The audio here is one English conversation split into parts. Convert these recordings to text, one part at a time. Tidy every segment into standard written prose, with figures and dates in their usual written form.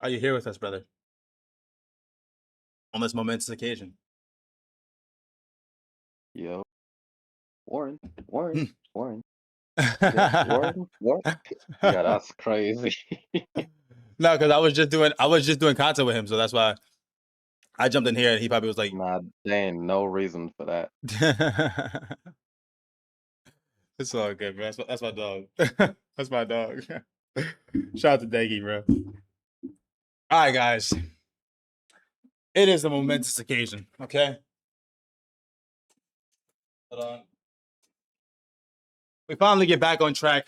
Are you here with us, brother? On this momentous occasion. Yo, Warren, Warren, Hmm. Warren. Yo, Warren, Warren. Yeah, that's crazy. No, because I was just doing content with him, so that's why I jumped in here and he probably was like, Nah, there ain't no reason for that. it's all good, bro. That's my dog. That's my dog. Shout out to Daggy, bro. All right, guys. It is a momentous occasion, okay? Hold on. We finally get back on track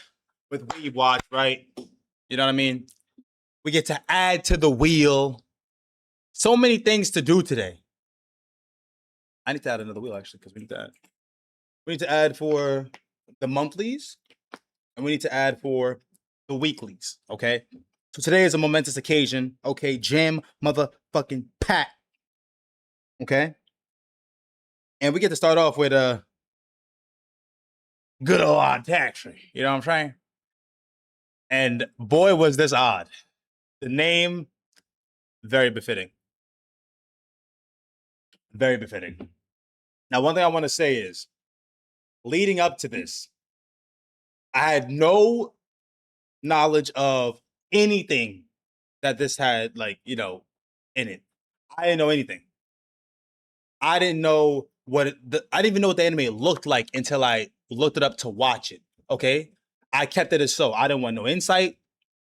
with WeebWatch, right? You know what I mean? We get to add to the wheel. So many things to do today. I need to add another wheel, actually, because we need to add. We need to add for the monthlies, and we need to add for the weeklies, okay? So today is a momentous occasion, okay? Jam motherfucking pack, okay? And we get to start off with a good old odd taxi, you know what I'm saying? And boy, was this odd. The name, very befitting. Very befitting. Now, one thing I want to say is, leading up to this, I had no knowledge of anything that this had, like, you know, in it. I didn't know anything. I didn't know I didn't even know what the anime looked like until I looked it up to watch it. Okay, I kept it as so. I didn't want no insight.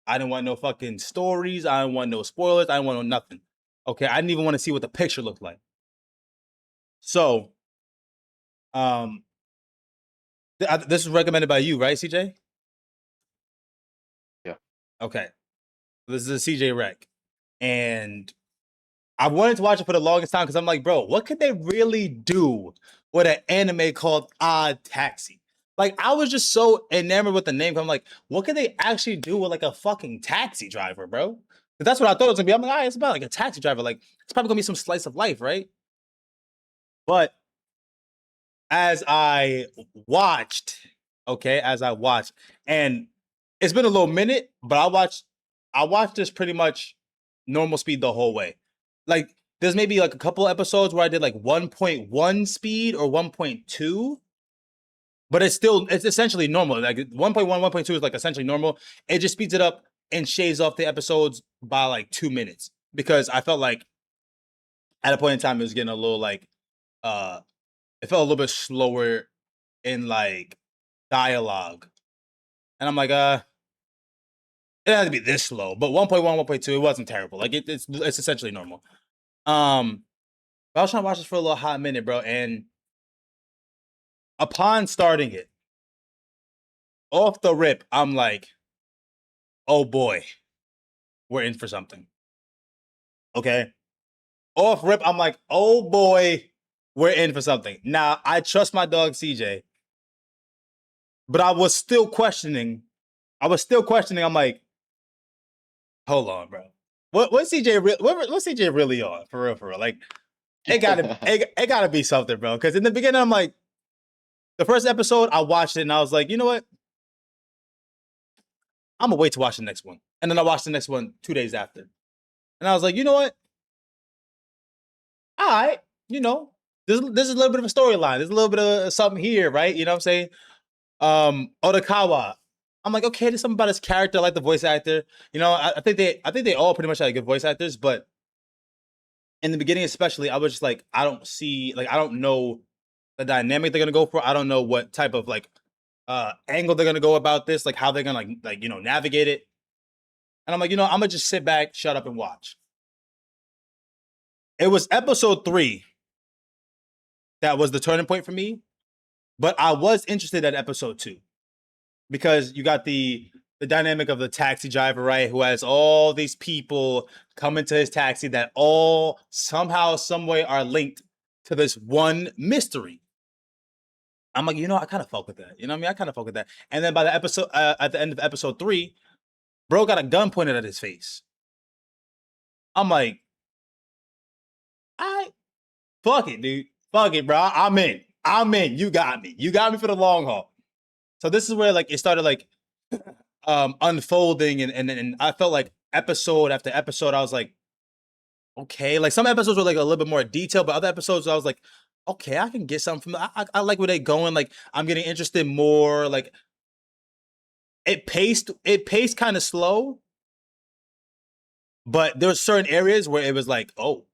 I didn't want no fucking stories. I didn't want no spoilers. I didn't want no nothing. Okay, I didn't even want to see what the picture looked like. So, um, this is recommended by you, right, CJ? Yeah. Okay, this is a CJ rec, and I wanted to watch it for the longest time because I'm like, bro, what could they really do with an anime called Odd Taxi? Like, I was just so enamored with the name. I'm like, what could they actually do with like a fucking taxi driver, bro? 'Cause that's what I thought it was gonna be. I'm like, all right, it's about like a taxi driver. Like, it's probably gonna be some slice of life, right? But as I watched, okay, and it's been a little minute, but I watched this pretty much normal speed the whole way. Like, there's maybe like a couple episodes where I did like 1.1 speed or 1.2, but it's essentially normal. Like 1.1, 1.2 is like essentially normal. It just speeds it up and shaves off the episodes by like 2 minutes because I felt like at a point in time it was getting a little like uh it felt a little bit slower in like dialogue. And I'm like, it had to be this slow. But 1.1, 1.2, it wasn't terrible. Like it's essentially normal. But I was trying to watch this for a little hot minute, bro. And upon starting it, off the rip, I'm like, oh boy, we're in for something. Okay. Off rip, I'm like, oh boy, we're in for something. Now, I trust my dog CJ, but I was still questioning. I'm like, hold on, bro. What's CJ really on? For real. Like, it gotta be something, bro. Because in the beginning, I'm like, the first episode, I watched it and I was like, you know what? I'm gonna wait to watch the next one. And then I watched the next one 2 days after. And I was like, you know what? All right, you know, this is a little bit of a storyline. There's a little bit of something here, right? You know what I'm saying? Otakawa. I'm like, okay, there's something about his character, I like the voice actor. You know, I think they all pretty much had good voice actors, but in the beginning, especially, I was just like, I don't know the dynamic they're gonna go for. I don't know what type of like angle they're gonna go about this, like how they're gonna like you know navigate it. And I'm like, you know, I'm gonna just sit back, shut up, and watch. It was episode 3 that was the turning point for me, but I was interested at episode 2 because you got the dynamic of the taxi driver, right? Who has all these people coming to his taxi that all somehow, some way are linked to this one mystery. I'm like, you know, I kind of fuck with that. You know what I mean? I kind of fuck with that. And then by the episode, at the end of episode 3, bro got a gun pointed at his face. I'm like, I fuck it, dude. Fuck it, bro. I'm in. You got me. You got me for the long haul. So this is where like it started like unfolding and I felt like episode after episode, I was like, okay. Like some episodes were like a little bit more detailed, but other episodes I was like, okay, I can get something from. I like where they going. Like I'm getting interested more. Like it paced kind of slow, but there were certain areas where it was like, oh,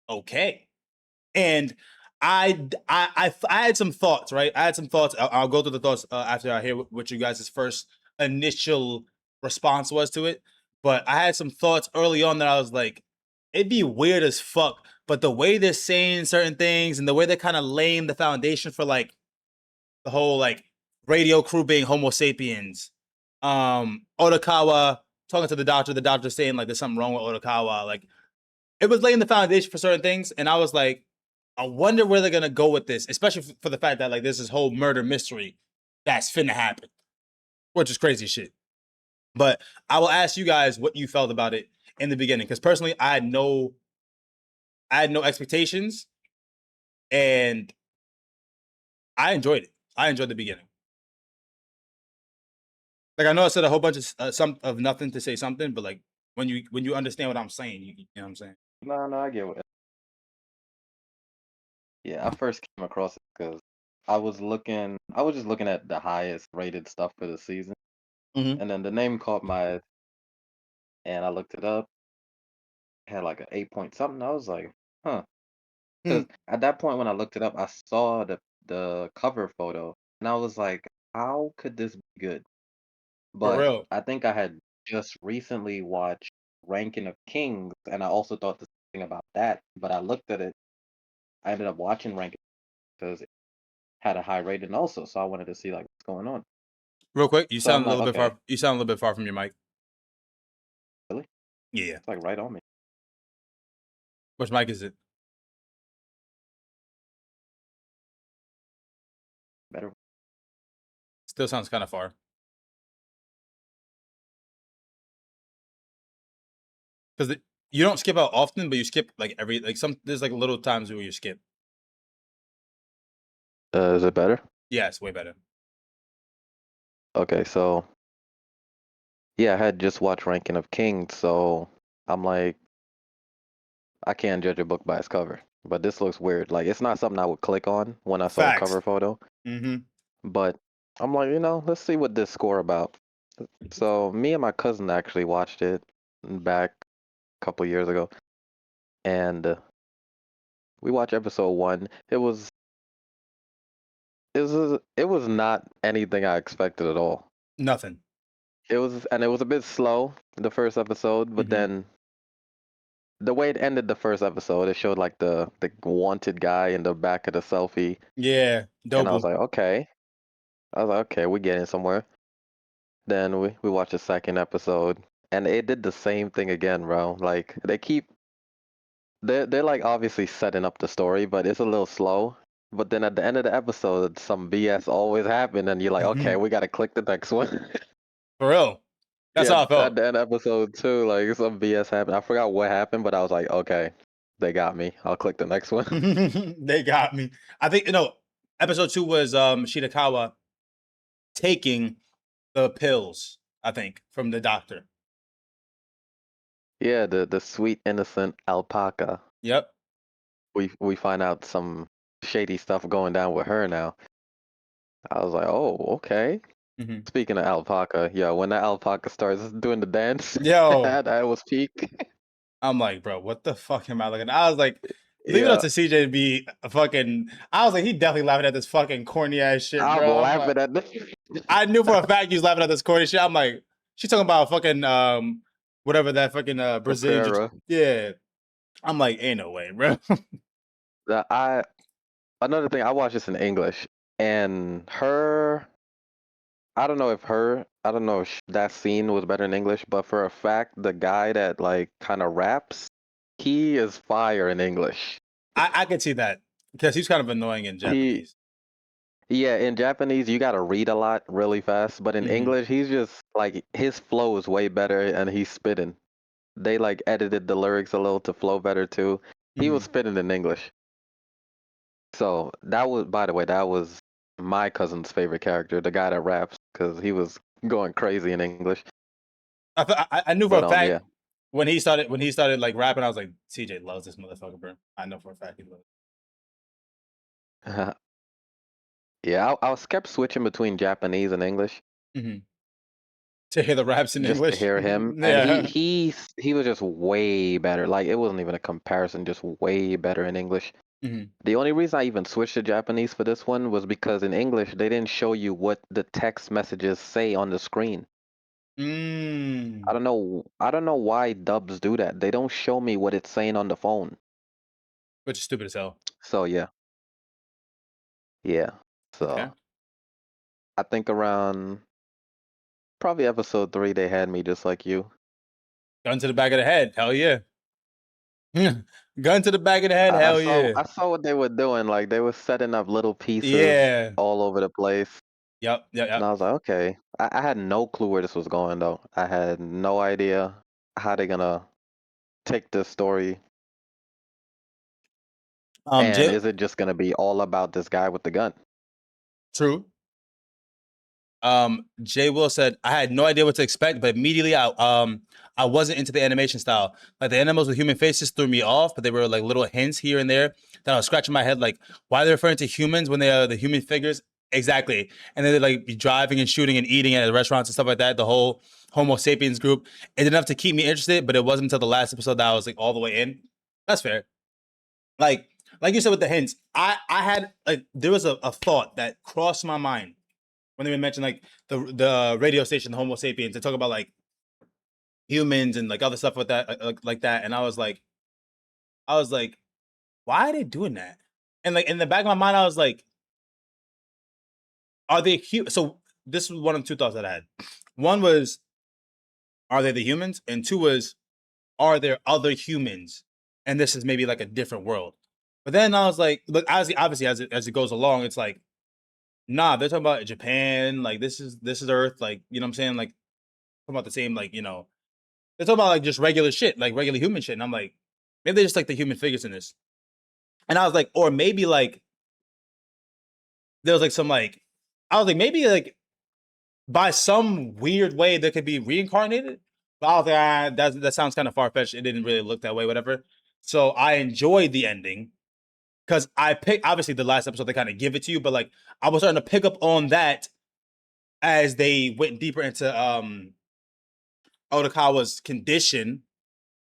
okay. And I had some thoughts, right? I had some thoughts. I'll go through the thoughts after I hear what you guys' first initial response was to it. But I had some thoughts early on that I was like, it'd be weird as fuck. But the way they're saying certain things and the way they're kind of laying the foundation for like the whole like radio crew being Homo sapiens, Otokawa talking to the doctor saying like there's something wrong with Otokawa, like it was laying the foundation for certain things, and I was like, I wonder where they're gonna go with this, especially for the fact that like there's this whole murder mystery that's finna happen, which is crazy shit. But I will ask you guys what you felt about it in the beginning, because personally, I had no expectations, and I enjoyed it. I enjoyed the beginning. Like I know I said a whole bunch of some of nothing to say something, but like when you understand what I'm saying, you know what I'm saying. No, I get what. Yeah, I first came across it because I was just looking at the highest rated stuff for the season, Mm-hmm. and then the name caught my eye, and I looked it up. It had like an 8 point something. I was like, huh. Because at that point when I looked it up, I saw the cover photo, and I was like, how could this be good? For But real. I think I had just recently watched Ranking of Kings, and I also thought the same thing about that. But I looked at it, I ended up watching Ranking because it had a high rating also, so I wanted to see like what's going on. Real quick, you So I'm sound a like, little bit okay, far. You sound a little bit far from your mic. really? Yeah. It's like right on me. Which mic is it? Better. Still sounds kind of far. Because you don't skip out often, but you skip like every like some. There's like little times where you skip. Is it better? Yeah, it's way better. Okay, so yeah, I had just watched Ranking of Kings, so I'm like, I can't judge a book by its cover. But this looks weird. Like it's not something I would click on when I saw the Facts. cover photo. Mm-hmm. But I'm like, let's see what this score about. So me and my cousin actually watched it back a couple years ago, and we watched episode one. It was not anything I expected at all. Nothing. It was a bit slow the first episode, but Mm-hmm. then the way it ended the first episode, it showed like the wanted guy in the back of the selfie, Yeah, and I was Dobu. like, okay. I was like, okay, we're getting somewhere. Then we watched the second episode, and it did the same thing again, bro. Like they're like obviously setting up the story, but it's a little slow. But then at the end of the episode, some BS always happened, and you're like, okay, we gotta click the next one. For real. That's Yeah, how I at felt. the end of episode two, like some BS happened. I forgot what happened, but I was like, okay, they got me. I'll click the next one. They got me. I think episode 2 was Shirakawa taking the pills, I think, from the doctor. Yeah, the sweet innocent alpaca. Yep. We find out some shady stuff going down with her now. I was like, oh, okay. Mm-hmm. Speaking of alpaca, yeah, when that alpaca starts doing the dance, Yo, that was peak. I'm like, bro, what the fuck am I looking at? I was like, leave it up Yeah, to CJ to be a fucking. I was like, he definitely laughing at this fucking corny ass shit, I'm bro. I'm like, laughing at this. I knew for a fact he was laughing at this corny shit. I'm like, she's talking about fucking whatever that fucking Brazilian. Opera. Yeah. I'm like, ain't no way, bro. The I Another thing, I watched this in English, and I don't know if that scene was better in English, but for a fact, the guy that like kind of raps, he is fire in English. I could see that because he's kind of annoying in He, Japanese. yeah, in Japanese, you gotta read a lot really fast, but in Mm-hmm. English, he's just like his flow is way better, and he's spitting. They like edited the lyrics a little to flow better too. He Mm-hmm. was spitting in English. So that was, by the way, that was my cousin's favorite character, the guy that raps, because he was going crazy in English. I knew for But a fact yeah. when he started like rapping, I was like, CJ loves this motherfucker, bro. I know for a fact he loves Yeah, I was kept switching between Japanese and English it. To hear the raps in just to English. hear him, and Yeah. he was just way better. Like it wasn't even a comparison, just way better in English. Mhm. The only reason I even switched to Japanese for this one was because in English they didn't show you what the text messages say on the screen. Mm. I don't know why dubs do that. They don't show me what it's saying on the phone. Which is stupid as hell. So yeah. Yeah. Okay. So I think around probably episode 3 they had me just like you. Gun to the back of the head. Hell yeah. Gun to the back of the head. Hell yeah. I saw what they were doing. Like they were setting up little pieces Yeah. all over the place. Yep. Yep. And Yep. I was like, okay. I had no clue where this was going though. I had no idea how they're gonna take this story. And Jay. is it just gonna be all about this guy with the gun? True. Jay Will said I had no idea what to expect, but immediately I wasn't into the animation style. Like the animals with human faces threw me off, but they were like little hints here and there that I was scratching my head, like why are they referring to humans when they are the human figures? Exactly. And then they like be driving and shooting and eating at restaurants and stuff like that. The whole Homo sapiens group. It did enough to keep me interested, but it wasn't until the last episode that I was like all the way in. That's fair. Like like you said with the hints, I had like there was a thought that crossed my mind when they mentioned like the radio station, the Homo sapiens, they talk about like humans and like other stuff with that, like that, and I was like, why are they doing that? And like in the back of my mind, I was like, are they So this was one of two thoughts that I had. One was, are they the humans? And two was, are there other humans? And this is maybe like a different world. But then I was like, look, obviously as it goes along, it's like, nah, they're talking about Japan. Like this is Earth. Like you know what I'm saying? Like talking about the same like they're talking about like just regular shit, like regular human shit. And I'm like, maybe they're just like the human figures in this. And I was like, or maybe like there was like some like I was like, maybe like by some weird way they could be reincarnated. But I was like, that sounds kind of far fetched. It didn't really look that way, whatever. So I enjoyed the ending because I picked obviously the last episode they kind of give it to you, but like I was starting to pick up on that as they went deeper into Otakawa's condition.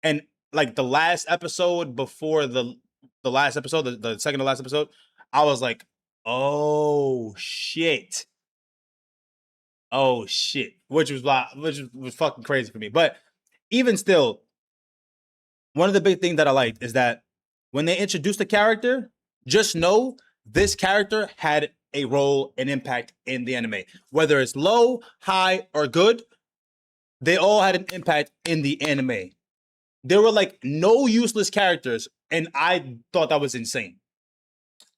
And like the last episode before the last episode, the second to last episode, I was like, oh shit. Oh shit. Which was fucking crazy for me. But even still, one of the big things that I liked is that when they introduced the character, just know this character had a role and impact in the anime. Whether it's low, high, or good, they all had an impact in the anime. There were like no useless characters, and I thought that was insane.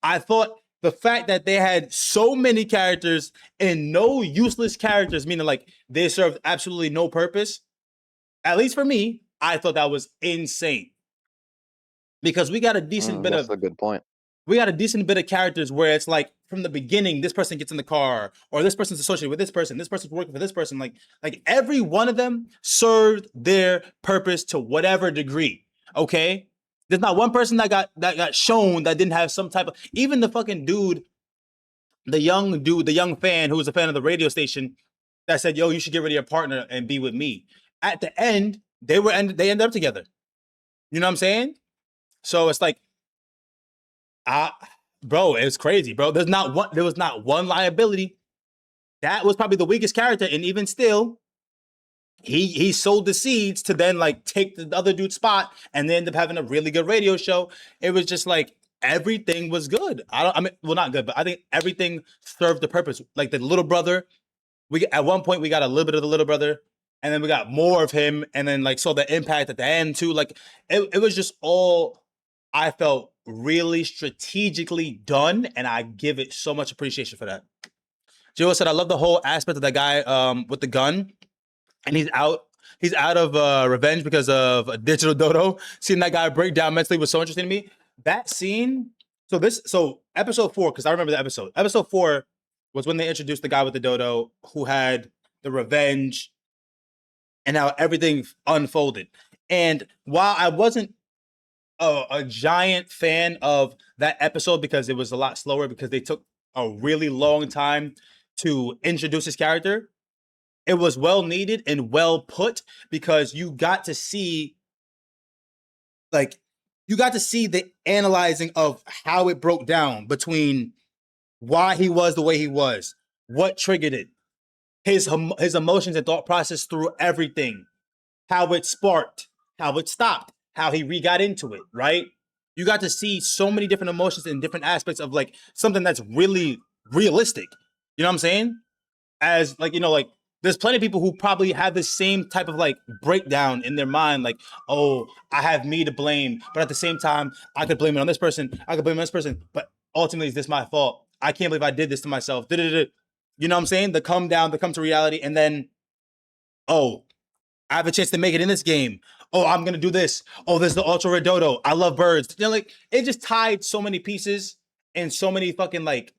I thought the fact that they had so many characters and no useless characters, meaning like they served absolutely no purpose, at least for me, I thought that was insane. Because That's a good point. we got a decent bit of characters where it's like from the beginning, this person gets in the car, or this person's associated with this person's working for this person. Like every one of them served their purpose to whatever degree. Okay, there's not one person that got shown that didn't have some type of. Even the fucking dude, the young fan who was a fan of the radio station that said, "Yo, you should get rid of your partner and be with me." At the end, they ended up together. You know what I'm saying? So it's like I, bro, it's crazy, bro. There was not one liability. That was probably the weakest character, and even still, he sowed the seeds to then like take the other dude's spot, and then end up having a really good radio show. It was just like everything was good. I mean, well, not good, but I think everything served the purpose. Like the little brother, we at one point we got a little bit of the little brother, and then we got more of him, and then like saw the impact at the end too. Like it was just all I felt really strategically done, and I give it so much appreciation for that. Joe said, "I love the whole aspect of that guy with the gun, and he's out." He's out of revenge because of a digital dodo. Seeing that guy break down mentally was so interesting to me. That scene. So episode 4, because I remember the episode. Episode 4 was when they introduced the guy with the dodo who had the revenge and how everything unfolded. And while I wasn't a giant fan of that episode because it was a lot slower because they took a really long time to introduce his character, it was well needed and well put because you got to see the analyzing of how it broke down between why he was the way he was, what triggered it, his emotions and thought process through everything, how it sparked, how it stopped, how he got into it, right? You got to see so many different emotions and different aspects of like something that's really realistic. You know what I'm saying? As like, like there's plenty of people who probably have the same type of like breakdown in their mind, like, oh, I have me to blame, but at the same time, I could blame it on this person, I could blame it on this person, but ultimately, is this my fault? I can't believe I did this to myself. You know what I'm saying? The come down, the come to reality, and then, oh, I have a chance to make it in this game. Oh, I'm gonna do this. Oh, there's the ultra red dodo. I love birds. Like it just tied so many pieces and so many fucking like,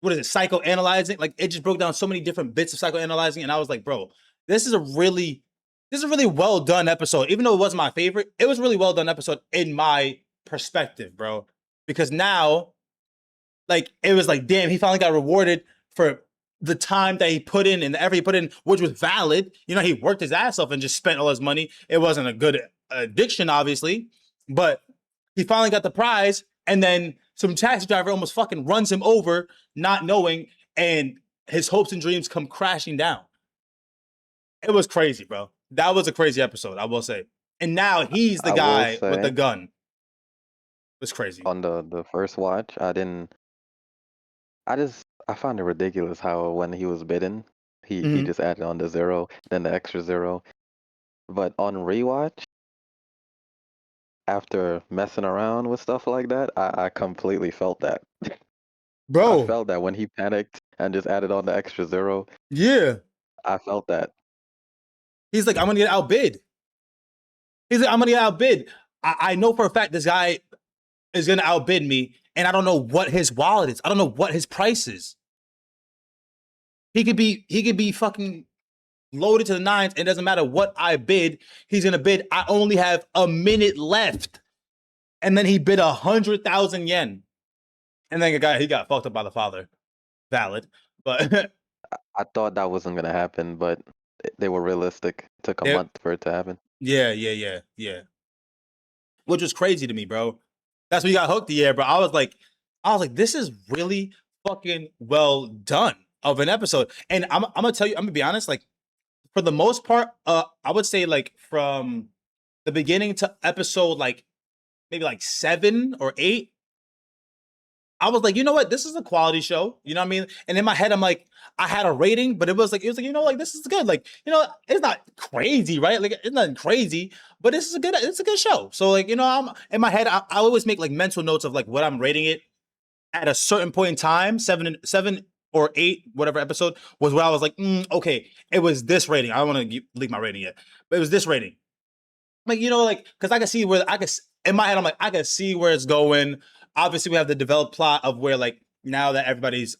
what is it, psychoanalyzing? Like it just broke down so many different bits of psychoanalyzing, and I was like, bro, this is a really well done episode. Even though it wasn't my favorite, it was a really well done episode in my perspective, bro. Because now, like, it was like, damn, he finally got rewarded for the time that he put in and the effort he put in, which was valid. He worked his ass off and just spent all his money. It wasn't a good addiction, obviously, but he finally got the prize. And then some taxi driver almost fucking runs him over, not knowing, and his hopes and dreams come crashing down. It was crazy, bro. That was a crazy episode, I will say. And now he's the guy with the gun. It was crazy. On the first watch, I found it ridiculous how when he was bitten, he just added on the 0, then the extra 0. But on rewatch, after messing around with stuff like that, I completely felt that. Bro. I felt that when he panicked and just added on the extra 0. Yeah. I felt that. He's like, I'm gonna get outbid. He's like, I'm gonna get outbid. I know for a fact this guy is gonna outbid me, and I don't know what his wallet is. I don't know what his price is. He could be fucking loaded to the nines. It doesn't matter what I bid. He's gonna bid. I only have a minute left, and then he bid 100,000 yen, and then he got fucked up by the father. Valid, but I thought that wasn't gonna happen, but they were realistic. It took a month for it to happen. Yeah. Which was crazy to me, bro. That's when you got hooked. Yeah, bro. I was like, this is really fucking well done of an episode. And I'm gonna tell you, I'm gonna be honest, like for the most part, I would say like from the beginning to episode like maybe like 7 or 8, I was like, you know what, this is a quality show. You know what I mean? And in my head, I'm like, I had a rating, but it was like, like this is good. Like, it's not crazy, right? Like it's nothing crazy, but it's a good show. So like, I'm in my head, I always make like mental notes of like what I'm rating it at a certain point in time. 7 or 8, whatever episode was where I was like, okay, it was this rating. I don't want to leak my rating yet, but it was this rating. Like, like, because I can see where in my head, I'm like, I can see where it's going. Obviously, we have the developed plot of where, like, now that everybody's,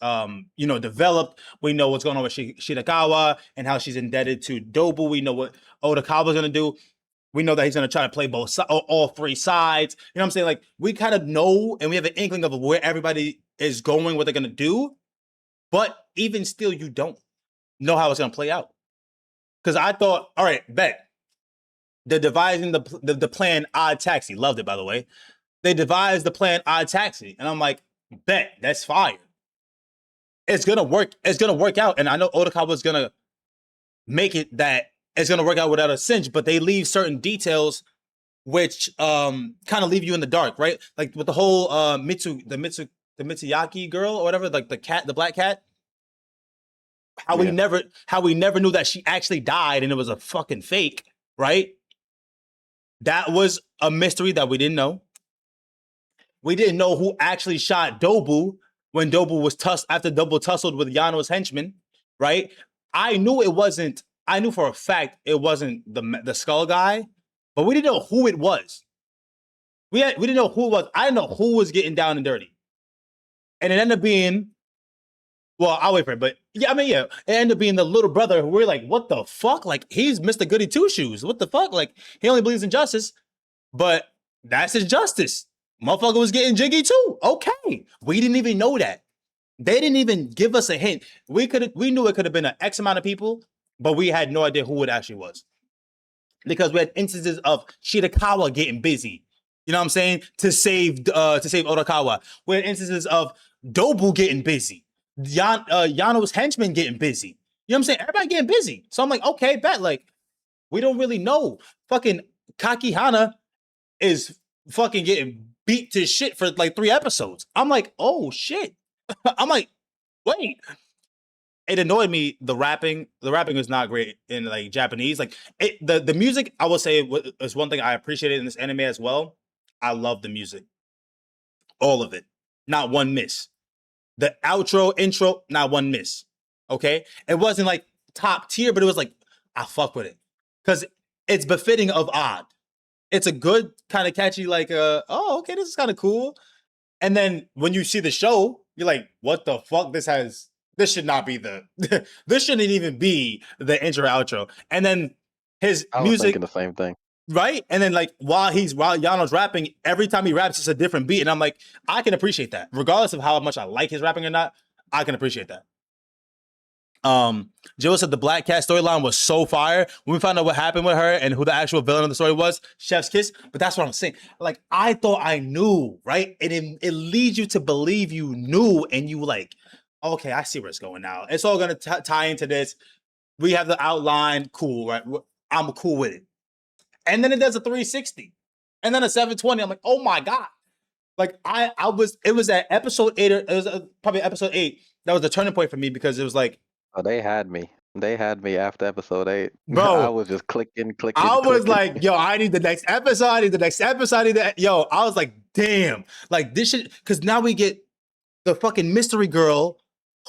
developed, we know what's going on with Shirakawa and how she's indebted to Dobu. We know what Odokawa's going to do. We know that he's going to try to play all 3 sides. You know what I'm saying? Like, we kind of know and we have an inkling of where everybody is going, what they're going to do. But even still, you don't know how it's going to play out. Because I thought, all right, bet. They're devising the plan Odd Taxi. Loved it, by the way. They devised the plan Odd Taxi. And I'm like, bet, that's fire. It's gonna work. It's gonna work out. And I know Odokawa's gonna make it that it's gonna work out without a cinch, but they leave certain details which kind of leave you in the dark, right? Like with the whole the Mitsuyaki girl or whatever, like the black cat. How we never knew that she actually died and it was a fucking fake, right? That was a mystery that we didn't know. We didn't know who actually shot Dobu when Dobu was after Dobu tussled with Yano's henchman, right? I knew for a fact it wasn't the skull guy, but we didn't know who it was. We didn't know who it was. I didn't know who was getting down and dirty. And it ended up being, well, I'll wait for it, but Yeah, I mean, yeah, it ended up being the little brother who we're like, what the fuck? Like, he's Mr. Goody Two Shoes. What the fuck? Like, he only believes in justice, but that's his justice. Motherfucker was getting jiggy too. Okay. We didn't even know that. They didn't even give us a hint. We knew it could have been an X amount of people, but we had no idea who it actually was. Because we had instances of Shirakawa getting busy. You know what I'm saying? To save Otokawa. We had instances of Dobu getting busy. Yano's henchmen getting busy. You know what I'm saying? Everybody getting busy. So I'm like, okay, bet. Like, we don't really know. Fucking Kakihana is fucking getting beat to shit for like 3 episodes. I'm like, oh shit. I'm like, wait. It annoyed me. The rapping is not great in like Japanese. Like the music, I will say is one thing I appreciated in this anime as well. I love the music, all of it, not one miss. The outro, intro, not one miss. Okay, it wasn't like top tier, but it was like I fuck with it because it's befitting of Odd. It's a good kind of catchy, like oh okay, this is kind of cool. And then when you see the show, you're like, what the fuck? This should not be the this shouldn't even be the intro outro. And then his I was thinking music, the same thing. right? And then like while Yano's rapping, every time he raps, it's a different beat. And I'm like, I can appreciate that. Regardless of how much I like his rapping or not, I can appreciate that. Joe said the Black Cat storyline was so fire. When we found out what happened with her and who the actual villain of the story was, Chef's Kiss. But that's what I'm saying. Like, I thought I knew, right? And it leads you to believe you knew, and you like, okay, I see where it's going now. It's all gonna tie into this. We have the outline, cool, right? I'm cool with it. And then it does a 360, and then a 720. I'm like, oh my god! Like it was at episode 8, or it was probably episode 8. That was the turning point for me because it was like, Oh, they had me. They had me after episode 8. I bro, was just clicking. I was like, yo, I need the next episode. I need the next episode. I need that. Yo, I was like, damn. Like, this shit. Because now we get the fucking mystery girl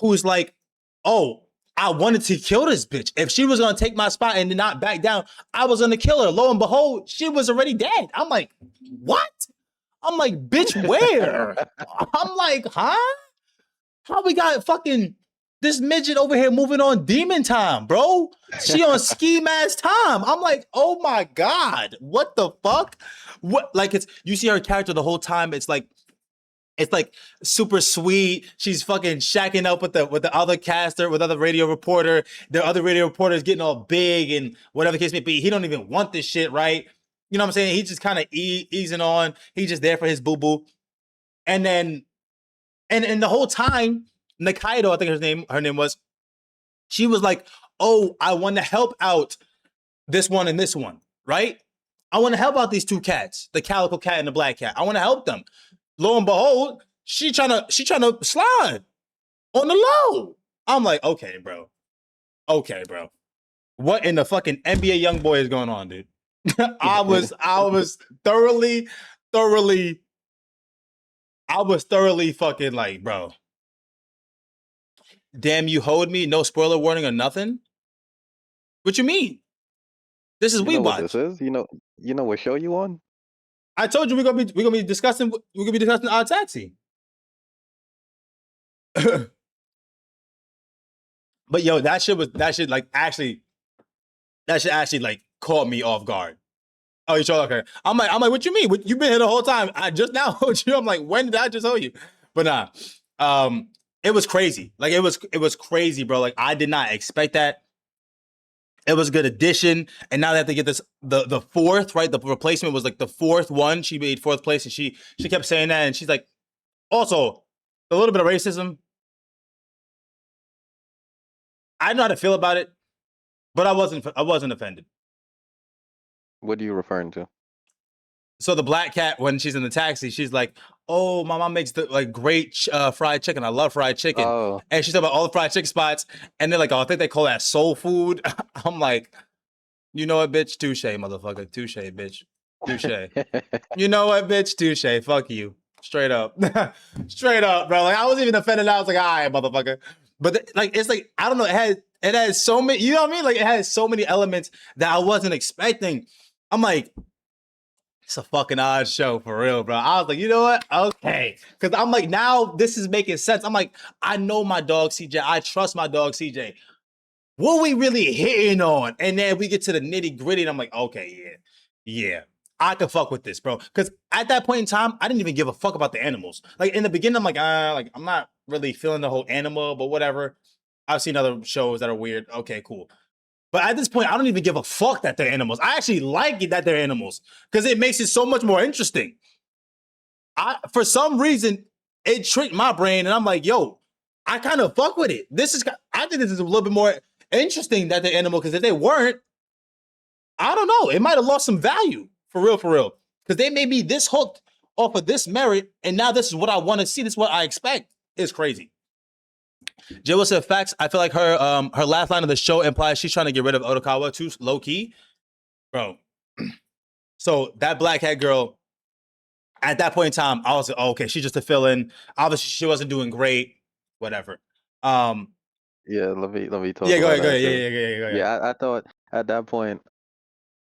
who's like, oh, I wanted to kill this bitch. If she was going to take my spot and not back down, I was going to kill her. Lo and behold, she was already dead. I'm like, what? I'm like, bitch, where? I'm like, huh? How we got fucking this midget over here moving on demon time, bro? She on ski mask time. I'm like, oh my god, what the fuck? What? Like, it's you see her character the whole time. It's like super sweet. She's fucking shacking up with the other caster, with other radio reporter. The other radio reporter is getting all big and whatever the case may be. He don't even want this shit, right? You know what I'm saying? He just kind of easing on. He's just there for his boo boo, and then. And the whole time, Nikaido, I think her name was, she was like, oh, I want to help out this one and this one, right? I want to help out these 2 cats, the calico cat and the black cat. I want to help them. Lo and behold, she trying to slide on the low. I'm like, okay, bro. Okay, bro. What in the fucking NBA YoungBoy is going on, dude? I was thoroughly fucking like, bro. Damn, you hold me, no spoiler warning or nothing. What you mean? This is You know what WeebWatch. this is? You know what show you on? I told you we're gonna be discussing Odd Taxi. But yo, that shit actually like caught me off guard. Oh, you sure? Okay. I'm like, what you mean? You've been here the whole time. I just now told you. I'm like, when did I just tell you? But nah. It was crazy. Like it was crazy, bro. Like I did not expect that. It was a good addition, and now they have to get this the 4th, right? The replacement was like the 4th one. She made 4th place, and she kept saying that, and she's like, also a little bit of racism. I know how to feel about it, but I wasn't offended. What are you referring to? So the black cat, when she's in the taxi, she's like, "Oh, my mom makes the like great fried chicken. I love fried chicken." Oh, And she's talking about all the fried chicken spots, and they're like, "Oh, I think they call that soul food." I'm like, you know what, bitch? Touche, motherfucker. Touche, bitch. Touche. You know what, bitch? Touche. Fuck you. Straight up. Straight up, bro. Like I wasn't even offended. I was like, all right, motherfucker. But like, it's like, I don't know. It has so many, you know what I mean? Like it has so many elements that I wasn't expecting. I'm like, It's a fucking odd show for real, bro. I was like, you know what? Okay. Because I'm like, now this is making sense. I'm like, I know my dog CJ. I trust my dog CJ. What we really hitting on? And then we get to the nitty gritty, and I'm like, okay, yeah. I can fuck with this, bro. Because at that point in time, I didn't even give a fuck about the animals. Like in the beginning, I'm like I'm not really feeling the whole animal, but whatever. I've seen other shows that are weird. Okay, cool. But at this point, I don't even give a fuck that they're animals. I actually like it that they're animals because it makes it so much more interesting. For some reason, it tricked my brain, and I'm like, yo, I kind of fuck with it. I think this is a little bit more interesting that they're animal because if they weren't, I don't know, it might have lost some value for real. Because they made me this hooked off of this merit, and now this is what I want to see. This is what I expect. It's crazy. Jill said facts. I feel like her last line of the show implies she's trying to get rid of Otokawa too low key, bro. So that black head girl, at that point in time, I was like, oh, okay, she's just a fill-in. Obviously, she wasn't doing great. Whatever. Yeah, let me talk Yeah, go about ahead. that too. Yeah, go ahead. Yeah, I thought at that point,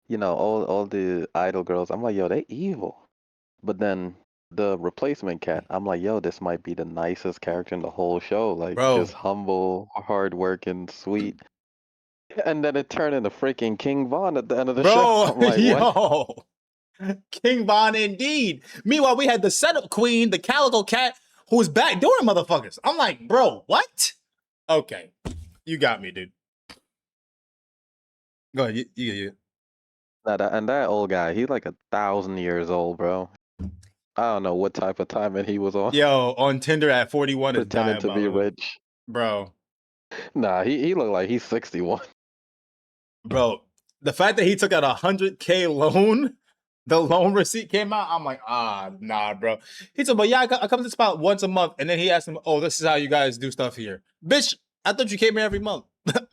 all the idol girls, I'm like, yo, they evil. But then the replacement cat, I'm like, yo, this might be the nicest character in the whole show. Like, Bro, just humble, hardworking, sweet. And then it turned into freaking King Von at the end of the show. bro, I'm like, what? yo. King Von indeed. Meanwhile, we had the setup queen, the Calico Cat, who was backdooring motherfuckers. I'm like, bro, what? Okay. You got me, dude. Go ahead. You. And that old guy, he's like 1,000 years old, bro. I don't know what type of timing he was on, Yo, on Tinder at 41 is pretending to be diabolical. rich. Bro. Nah, he looked like he's 61. Bro, the fact that he took out $100K loan, the loan receipt came out. I'm like, nah, bro. He said, but yeah, I come to this spot once a month. And then he asked him, oh, this is how you guys do stuff here. Bitch, I thought you came here every month.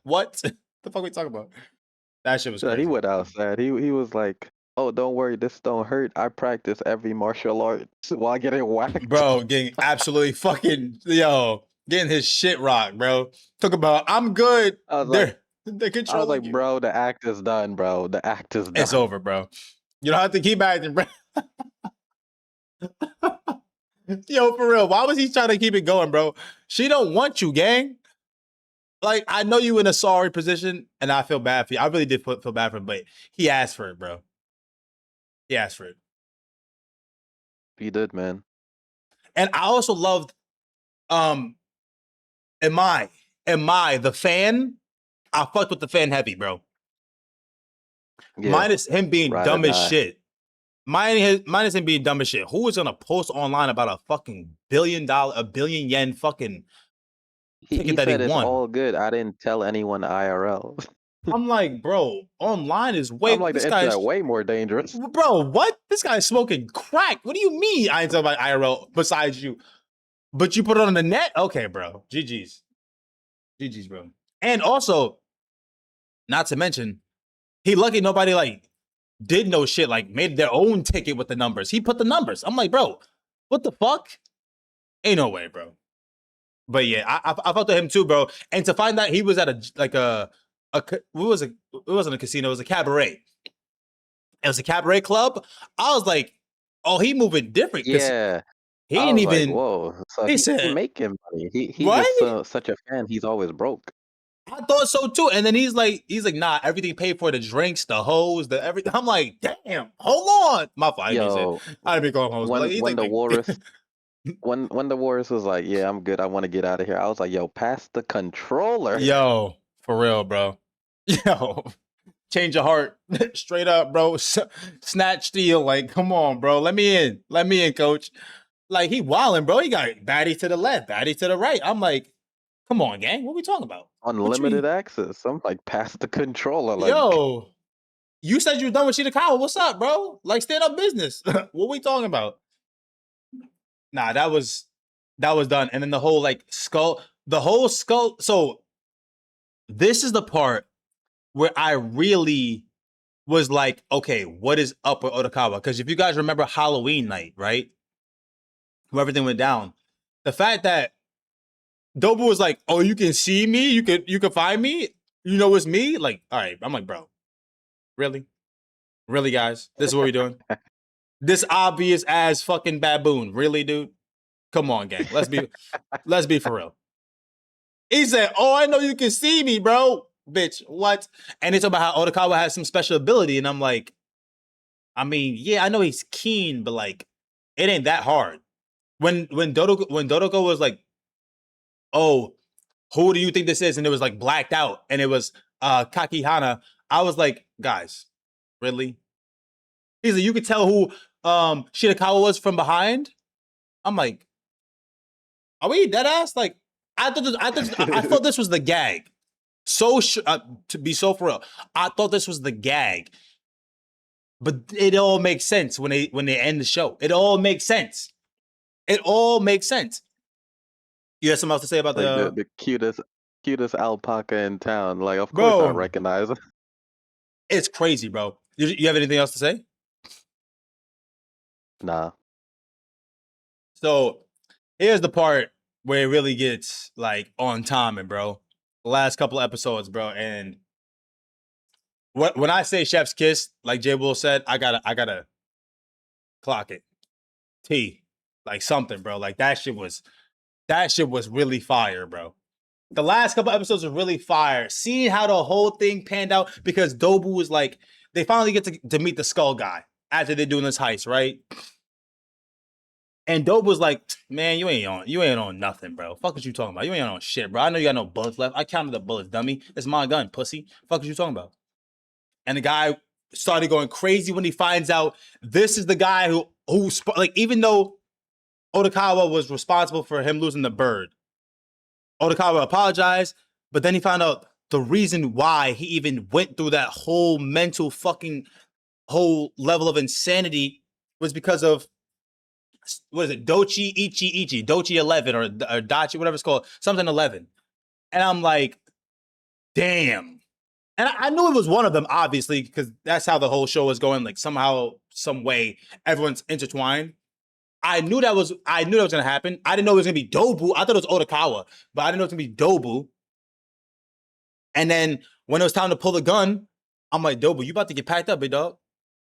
What? The fuck are we talking about? That shit was So he crazy. went outside. He was like, "Oh, don't worry, this don't hurt. I practice every martial art while getting whacked." Bro, getting absolutely fucking, getting his shit rocked, bro. Talk about, I'm good. I was like, They're controlling you. bro, the act is done, bro. The act is It's done. over, bro. You don't have to keep acting, bro. Yo, for real. Why was he trying to keep it going, bro? She don't want you, gang. Like, I know you in a sorry position, and I feel bad for you. I really did feel bad for him, but he asked for it, bro. He asked for it. He did, man. And I also loved am I the fan? I fucked with the fan heavy, bro. Yeah, Minus him being ride or dumb as die. shit. Minus him being dumb as shit. Who is gonna post online about a fucking a billion yen fucking He ticket that he said it's won? all good. I didn't tell anyone IRL. I'm like, bro, online is I'm like, the this internet guy's way more dangerous. bro, what? This guy's smoking crack. What do you mean I ain't talking about IRL besides you? But you put it on the net? Okay, bro. GG's. GG's, bro. And also, not to mention, he lucky nobody like did no shit, like made their own ticket with the numbers. He put the numbers. I'm like, bro, what the fuck? Ain't no way, bro. But yeah, I felt to him too, bro. And to find out he was at it wasn't a casino, it was a cabaret. It was a cabaret club. I was like, oh, he moving different because Yeah, he I didn't was like, even. whoa. So He he said, making money. He "What?" just such a fan. He's always broke. I thought so too. And then he's like, nah, everything paid for, the drinks, the hose, the everything. I'm like, damn, hold on. My fault. I didn't mean to say Yo, I didn't mean to call him hoes, but like he's when like, the walrus when the walrus was like, "Yeah, I'm good. I want to get out of here." I was like, "Yo, pass the controller." yo, for real, bro. Yo, change your heart. Straight up, bro. Snatch steal. Like, come on, bro. Let me in. Let me in, coach. Like, he wilding, bro. He got baddie to the left, baddie to the right. I'm like, come on, gang. What we talking about? What you Unlimited mean? access. I'm like, pass the controller. Like, Yo, you said you were done with Shitakawa. What's up, bro? Like, stand up business. What we talking about? Nah, that was done. And then the whole like skull, the whole skull. So this is the part where I really was like, okay, what is up with Otokawa? Because if you guys remember Halloween night, right? Where everything went down. The fact that Dobu was like, oh, you can see me, you can find me, you know it's me. Like, all right, I'm like, bro, really? Really, guys? This is what we're doing? This obvious ass fucking baboon. Really, dude? Come on, gang. Let's be for real. He said, "Oh, I know you can see me, bro." Bitch, what? And it's about how Odokawa has some special ability, and I'm like, I mean, yeah, I know he's keen, but like, it ain't that hard. When Dodoko was like, "Oh, who do you think this is?" and it was like blacked out, and it was Kakihana. I was like, guys, really? He's like, you could tell who Shirakawa was from behind. I'm like, are we dead ass? Like, I thought this was the gag. So to be so for real, I thought this was the gag. But it all makes sense when they end the show. It all makes sense. It all makes sense. You have something else to say about Like the the cutest alpaca in town. Like, of course I bro? recognize it. It's crazy, bro. You have anything else to say? Nah. So here's the part where it really gets like on time, and bro. The last couple episodes, bro, and when I say chef's kiss, like Jay Will said, I gotta clock it. T, like something, bro. Like that shit was really fire, bro. The last couple episodes were really fire. Seeing how the whole thing panned out because Dobu was like, they finally get to meet the skull guy after they're doing this heist, right? And Dobu was like, man, you ain't on nothing, bro. Fuck is you talking about? You ain't on shit, bro. I know you got no bullets left. I counted the bullets, dummy. It's my gun, pussy. Fuck is you talking about? And the guy started going crazy when he finds out this is the guy who like, even though Odokawa was responsible for him losing the bird, Odokawa apologized, but then he found out the reason why he even went through that whole mental fucking whole level of insanity was because of, what is it, Dochi Ichi, Dochi 11 or Dachi, whatever it's called, something 11. And I'm like, damn. And I knew it was one of them, obviously, because that's how the whole show was going. Like somehow, some way, everyone's intertwined. I knew that was gonna happen. I didn't know it was gonna be Dobu. I thought it was Odokawa, but I didn't know it was gonna be Dobu. And then when it was time to pull the gun, I'm like, Dobu, you about to get packed up, big dog.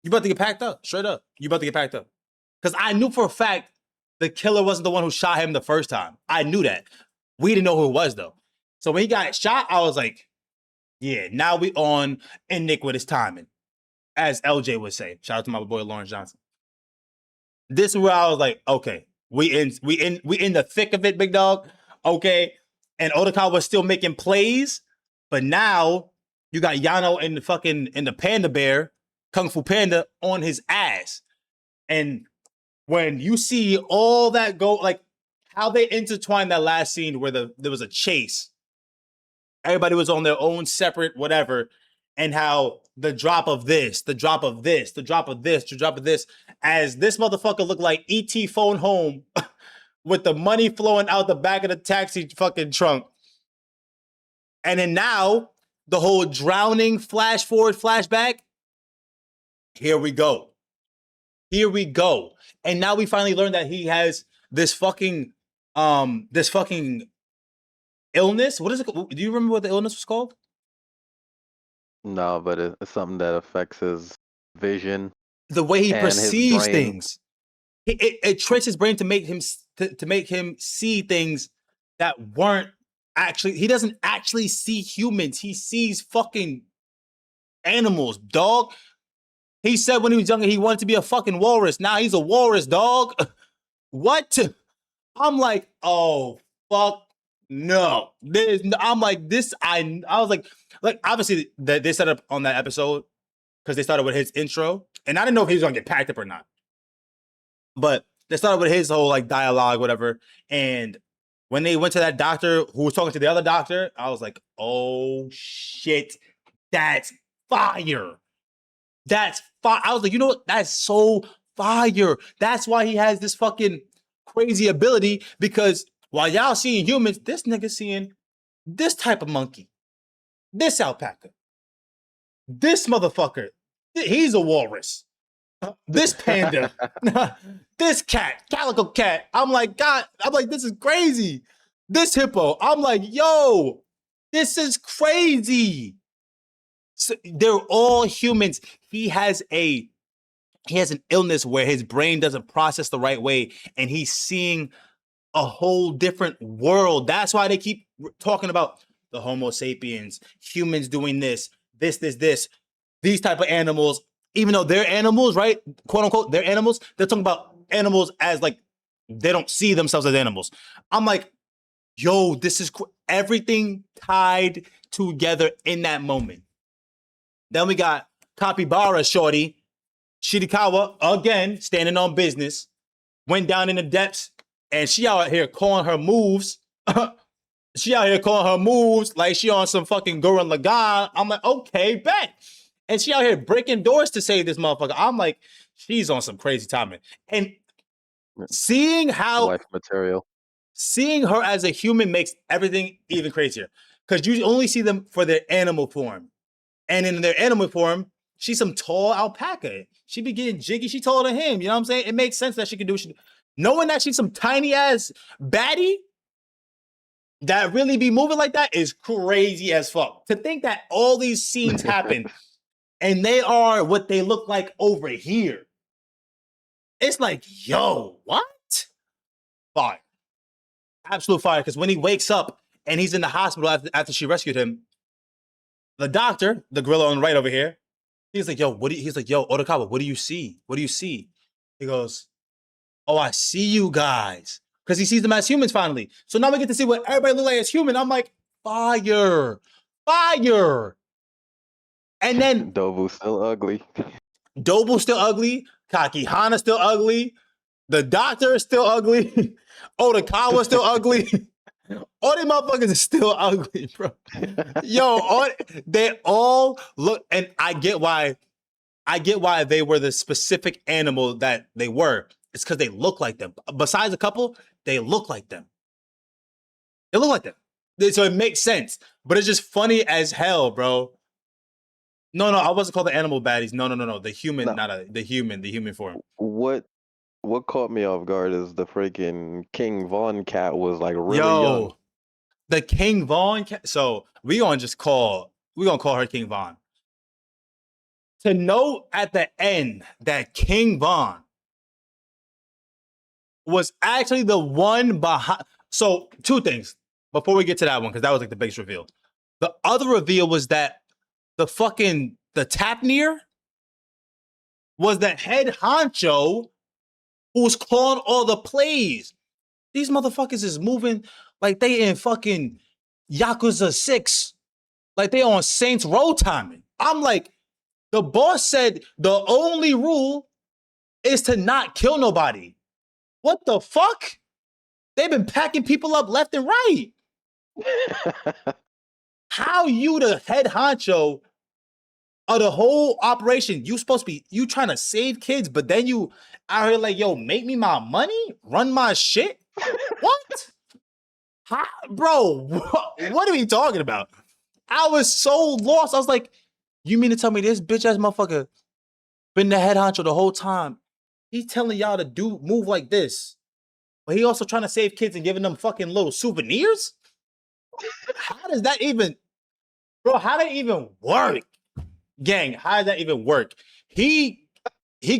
You about to get packed up, straight up. You about to get packed up. Because I knew for a fact the killer wasn't the one who shot him the first time. I knew that. We didn't know who it was though. So when he got shot, I was like, yeah, now we on iniquitous timing, as LJ would say. Shout out to my boy Lawrence Johnson. This is where I was like, okay, we in the thick of it, big dog. Okay. And Odokawa was still making plays, but now you got Yano in the Panda Bear, Kung Fu Panda on his ass. And when you see all that go, like how they intertwined that last scene where there was a chase, everybody was on their own separate whatever, and how the drop of this, the drop of this, the drop of this, the drop of this, as this motherfucker looked like E.T. phone home with the money flowing out the back of the taxi fucking trunk. And then now, the whole drowning flash forward, flashback, here we go. Here we go. And now we finally learned that he has this fucking illness. What is it? Do you remember what the illness was called? No, but it's something that affects his vision The way he and his perceives brain. things. It tricks his brain to make him see things that weren't actually. He doesn't actually see humans. He sees fucking animals, dog. He said when he was younger he wanted to be a fucking walrus. Now he's a walrus, dog. What? I'm like, oh fuck no. I'm like this. I was like obviously they set up on that episode because they started with his intro, and I didn't know if he was gonna get packed up or not. But they started with his whole like dialogue, whatever. And when they went to that doctor who was talking to the other doctor, I was like, oh shit, that's fire. That's fire. I was like, you know what? That's so fire. That's why he has this fucking crazy ability, because while y'all seeing humans, this nigga seeing this type of monkey, this alpaca, this motherfucker, he's a walrus. This panda, this cat, calico cat. I'm like, God, I'm like, this is crazy. This hippo, I'm like, yo, this is crazy. So they're all humans. He has a he has an illness where his brain doesn't process the right way, and he's seeing a whole different world. That's why they keep talking about the Homo sapiens, humans doing this, these type of animals. Even though they're animals, right? Quote unquote, they're animals. They're talking about animals as like they don't see themselves as animals. I'm like, yo, this is everything tied together in that moment. Then we got Capybara Shorty, Shirikawa, again, standing on business, went down in the depths, and she out here calling her moves. She out here calling her moves like she on some fucking Gurren Lagann. I'm like, okay, bet. And she out here breaking doors to save this motherfucker. I'm like, she's on some crazy timing. And seeing how Wife material. seeing her as a human makes everything even crazier. Because you only see them for their animal form. And in their animal form, she's some tall alpaca. She be getting jiggy. She taller than him. You know what I'm saying? It makes sense that she can do shit. Knowing that she's some tiny ass baddie that really be moving like that is crazy as fuck. To think that all these scenes happen and they are what they look like over here. It's like, yo, what? Fire. Absolute fire. Because when he wakes up and he's in the hospital after she rescued him, the doctor, the gorilla on the right over here, he's like, yo, he's like, yo, Odokawa, what do you see? What do you see? He goes, oh, I see you guys. Because he sees them as humans finally. So now we get to see what everybody look like as human. I'm like, fire. Fire. And then Dobu's still ugly. Dobu's still ugly. Kakihana's still ugly. The doctor is still ugly. Odokawa's still ugly. All these motherfuckers are still ugly, bro. Yo, they all look, and I get why they were the specific animal that they were. It's because they look like them. Besides a couple, they look like them. They look like them. So it makes sense. But it's just funny as hell, bro. No, I wasn't called the animal baddies. No. The human, No. the human form. What caught me off guard is the freaking King Von cat was like really young. The King Von cat. So we gonna call her King Von. To know at the end that King Von was actually the one behind. So two things before we get to that one, because that was like the biggest reveal. The other reveal was that the Tapnir was the head honcho who was calling all the plays. These motherfuckers is moving like they in fucking Yakuza 6. Like they on Saints Row timing. I'm like, the boss said the only rule is to not kill nobody. What the fuck? They've been packing people up left and right. How you the head honcho of the whole operation? You supposed to be, you trying to save kids, but then you out here like, yo, make me my money? Run my shit? What? How, bro, what are we talking about? I was so lost. I was like, you mean to tell me this bitch ass motherfucker been the head honcho the whole time? He's telling y'all to move like this, but he also trying to save kids and giving them fucking little souvenirs? How does that even, bro, how did it even work? Gang, how does that even work? He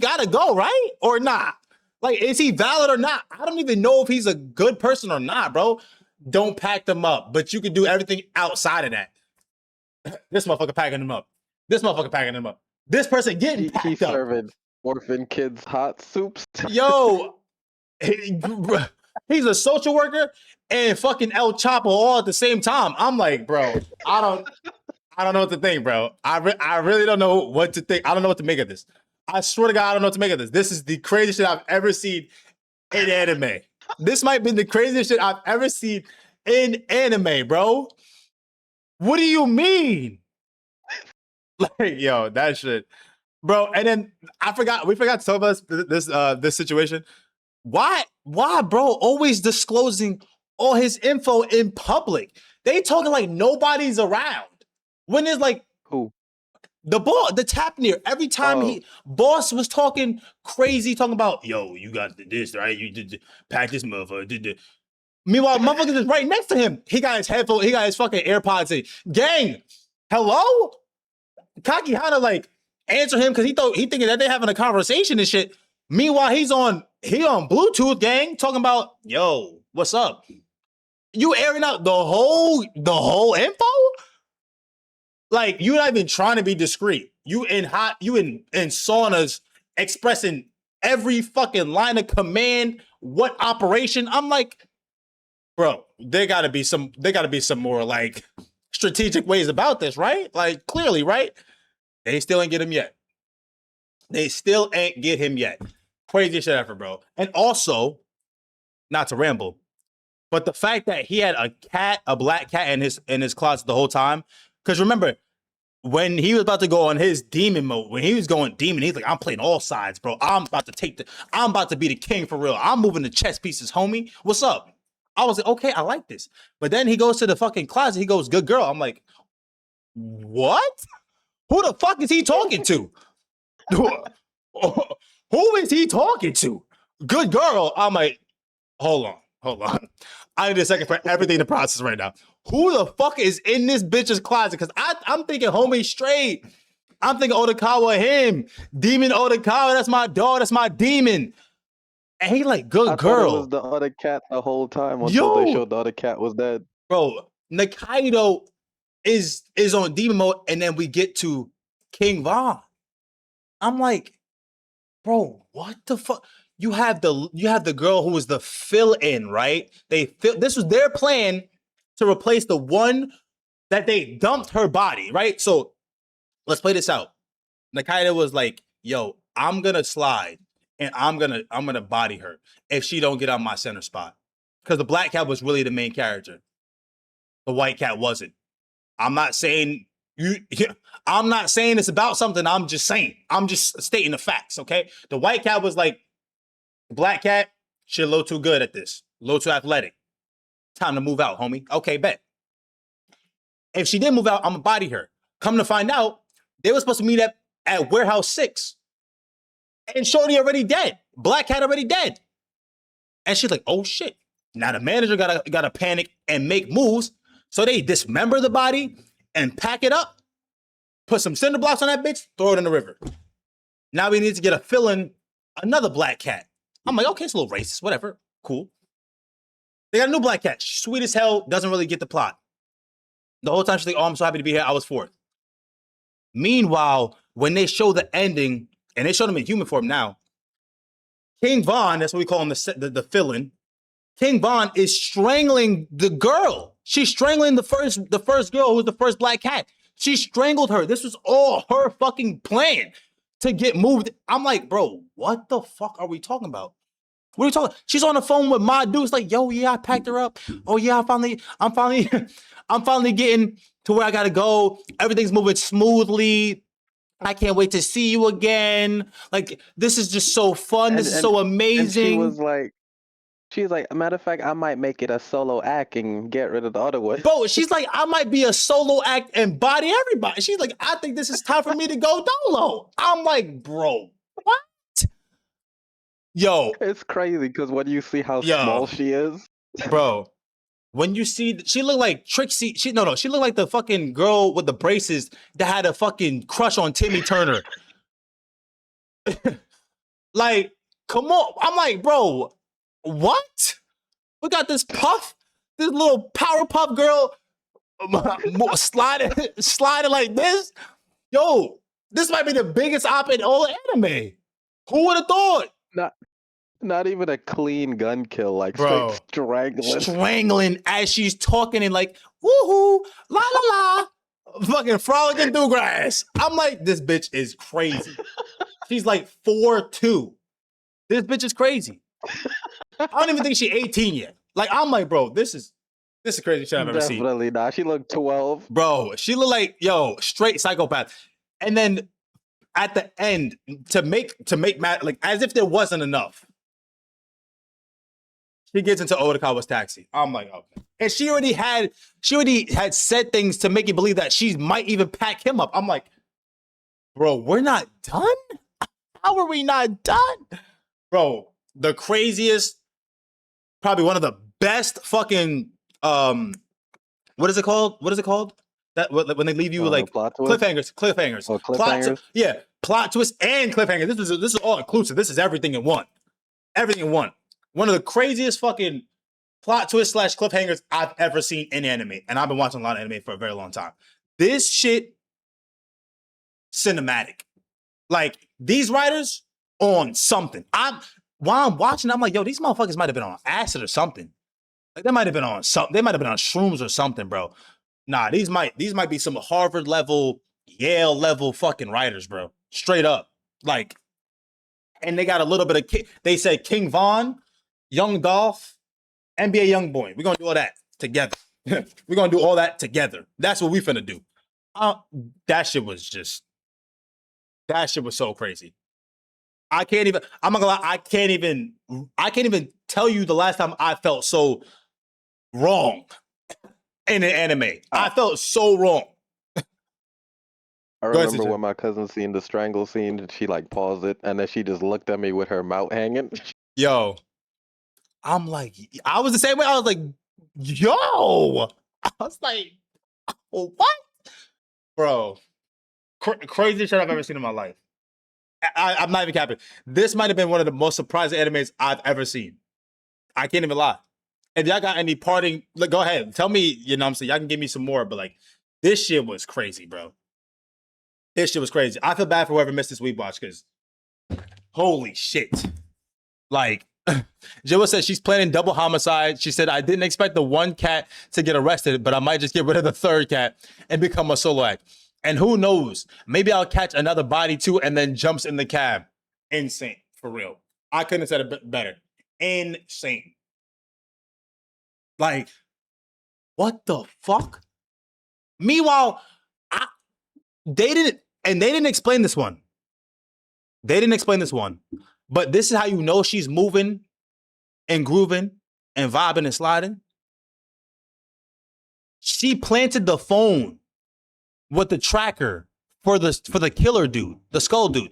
gotta go, right? Or not? Like, is he valid or not? I don't even know if he's a good person or not, bro. Don't pack them up, but you can do everything outside of that. This motherfucker packing them up. This motherfucker packing them up. This person getting packed He's up. serving orphan kids hot soups. Yo, he's a social worker and fucking El Chapo all at the same time. I'm like, bro, I don't know what to think, bro. I really don't know what to think. I don't know what to make of this. I swear to God, I don't know what to make of this. This is the craziest shit I've ever seen in anime. This might be the craziest shit I've ever seen in anime, bro. What do you mean? Like, yo, that shit. Bro, and then we forgot to talk about this situation. Why, bro, always disclosing all his info in public? They talking like nobody's around. When there's like Who? the Tapnir, every time boss was talking crazy, talking about, yo, you got this, right? You did pack this motherfucker. Meanwhile, motherfucker is right next to him. He got his headphone, he got his fucking AirPods in. Gang, hello? Kakihana, like, answer him because he thinking that they having a conversation and shit. Meanwhile, he on Bluetooth, gang, talking about, yo, what's up? You airing out the whole info? Like, you're not even trying to be discreet. You in saunas expressing every fucking line of command, what operation. I'm like, bro, there gotta be some more like strategic ways about this, right? Like, clearly, right? They still ain't get him yet. They still ain't get him yet. Crazy shit ever, bro. And also, not to ramble, but the fact that he had a black cat in his closet the whole time. Because remember, when he was about to go on his demon mode, when he was going demon, he's like, I'm playing all sides, bro. I'm about to be the king for real. I'm moving the chess pieces, homie. What's up? I was like, okay, I like this. But then he goes to the fucking closet. He goes, good girl. I'm like, what? Who the fuck is he talking to? Who is he talking to? Good girl. I'm like, hold on. I need a second for everything to process right now. Who the fuck is in this bitch's closet? Because I'm thinking homie straight. I'm thinking Otakawa him. Demon Otakawa, that's my dog, that's my demon. And he like, good girl. I thought it was the other cat the whole time until they showed the other cat was dead. Bro, Nikaido is on demon mode, and then we get to King Von. I'm like, bro, what the fuck? You have the girl who was the fill-in, right? This was their plan to replace the one that they dumped her body, right? So let's play this out. Nikaido was like, yo, I'm gonna slide and I'm gonna body her if she don't get on my center spot. Because the black cat was really the main character. The white cat wasn't. I'm not saying it's about something. I'm just saying. I'm just stating the facts, okay? The white cat was like, black cat, she a little too good at this. A little too athletic. Time to move out, homie. Okay, bet. If she did move out, I'm gonna body her. Come to find out, they were supposed to meet at Warehouse 6. And Shorty already dead. Black cat already dead. And she's like, oh shit. Now the manager gotta panic and make moves. So they dismember the body and pack it up, put some cinder blocks on that bitch, throw it in the river. Now we need to get a fill-in, another black cat. I'm like, okay, it's a little racist, whatever, cool. They got a new black cat, she's sweet as hell, doesn't really get the plot. The whole time she's like, oh, I'm so happy to be here, I was fourth. Meanwhile, when they show the ending, and they showed him in human form now, King Von, that's what we call him, the fill-in, King Von is strangling the girl. She's strangling the first girl who was the first black cat. She strangled her. This was all her fucking plan to get moved. I'm like, bro, what the fuck are we talking about? What are we talking? She's on the phone with my dude. It's like, yo, yeah, I packed her up. Oh yeah, I'm finally getting to where I gotta go. Everything's moving smoothly. I can't wait to see you again. Like, this is just so fun. This is so amazing. And she's like, matter of fact, I might make it a solo act and get rid of the other one. Bro, she's like, I might be a solo act and body everybody. She's like, I think this is time for me to go dolo. I'm like, bro, what? Yo. It's crazy because when you see how small she is. Bro, when you see, she looked like Trixie. She looked like the fucking girl with the braces that had a fucking crush on Timmy Turner. Like, come on. I'm like, bro, what? We got this little Powerpuff Girl sliding like this. Yo, this might be the biggest op in all anime. Who would have thought? Not even a clean gun kill, like bro, strangling as she's talking and like, woohoo, la la la, fucking frolicking through grass. I'm like, this bitch is crazy. She's like 4'2". This bitch is crazy. I don't even think she's 18 yet. Like, I'm like, bro, this is crazy shit I've ever seen. Definitely not. She looked 12. Bro, she looked like, yo, straight psychopath. And then at the end, to make Matt, like, as if there wasn't enough, she gets into Otakawa's taxi. I'm like, okay. And she already had said things to make you believe that she might even pack him up. I'm like, bro, we're not done? How are we not done? Bro, the craziest, probably one of the best fucking, what is it called? That when they leave you with like cliffhangers. Oh, cliffhangers? Yeah. plot twist and cliffhanger. This is all inclusive. This is everything in one. Everything in one. One of the craziest fucking plot twist / cliffhangers I've ever seen in anime. And I've been watching a lot of anime for a very long time. This shit, cinematic. Like, these writers on something. While I'm watching, I'm like, yo, these motherfuckers might have been on acid or something. Like, they might have been on something. They might have been on shrooms or something, bro. Nah, these might be some Harvard level, Yale level fucking writers, bro. Straight up. Like, and they got a little bit of, they said King Von, Young Dolph, NBA Youngboy. We're gonna do all that together. We're gonna do all that together. That's what we finna do. That shit was so crazy. I'm not gonna lie, I can't even tell you the last time I felt so wrong in an anime. I felt so wrong. I remember when my cousin seen the strangle scene, and she like paused it, and then she just looked at me with her mouth hanging. Yo, I'm like, I was the same way. I was like, yo, I was like, oh, what, bro? Craziest shit I've ever seen in my life. I'm not even capping. This might have been one of the most surprising animes I've ever seen. I can't even lie. If y'all got any parting, like, go ahead. Tell me, you know what I'm saying? Y'all can give me some more, but like, this shit was crazy, bro. This shit was crazy. I feel bad for whoever missed this WeebWatch because holy shit. Like, Jill said she's planning double homicide. She said, I didn't expect the one cat to get arrested, but I might just get rid of the third cat and become a solo act. And who knows? Maybe I'll catch another body too and then jumps in the cab. Insane. For real. I couldn't have said it better. Insane. Like, what the fuck? Meanwhile, they didn't explain this one. They didn't explain this one. But this is how you know she's moving and grooving and vibing and sliding. She planted the phone with the tracker for the killer dude, the skull dude.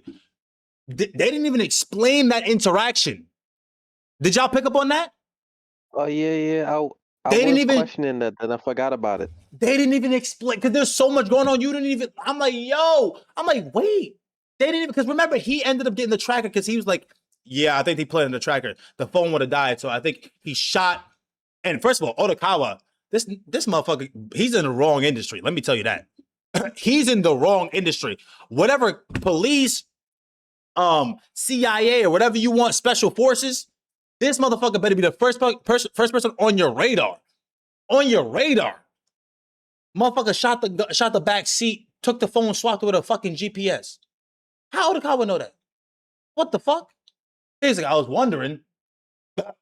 They didn't even explain that interaction. Did y'all pick up on that? Oh yeah. They didn't even questioning that, and I forgot about it. They didn't even explain because there's so much going on. You didn't even. I'm like, wait. They didn't even, because remember, he ended up getting the tracker because he was like, yeah, I think he planted the tracker. The phone would have died, so I think he shot. And first of all, Otokawa, this motherfucker, he's in the wrong industry. Let me tell you that. He's in the wrong industry. Whatever police, CIA or whatever you want, special forces. This motherfucker better be the first person on your radar. On your radar. Motherfucker shot the back seat, took the phone, swapped it with a fucking GPS. How would Otokawa know that? What the fuck? He's like, I was wondering.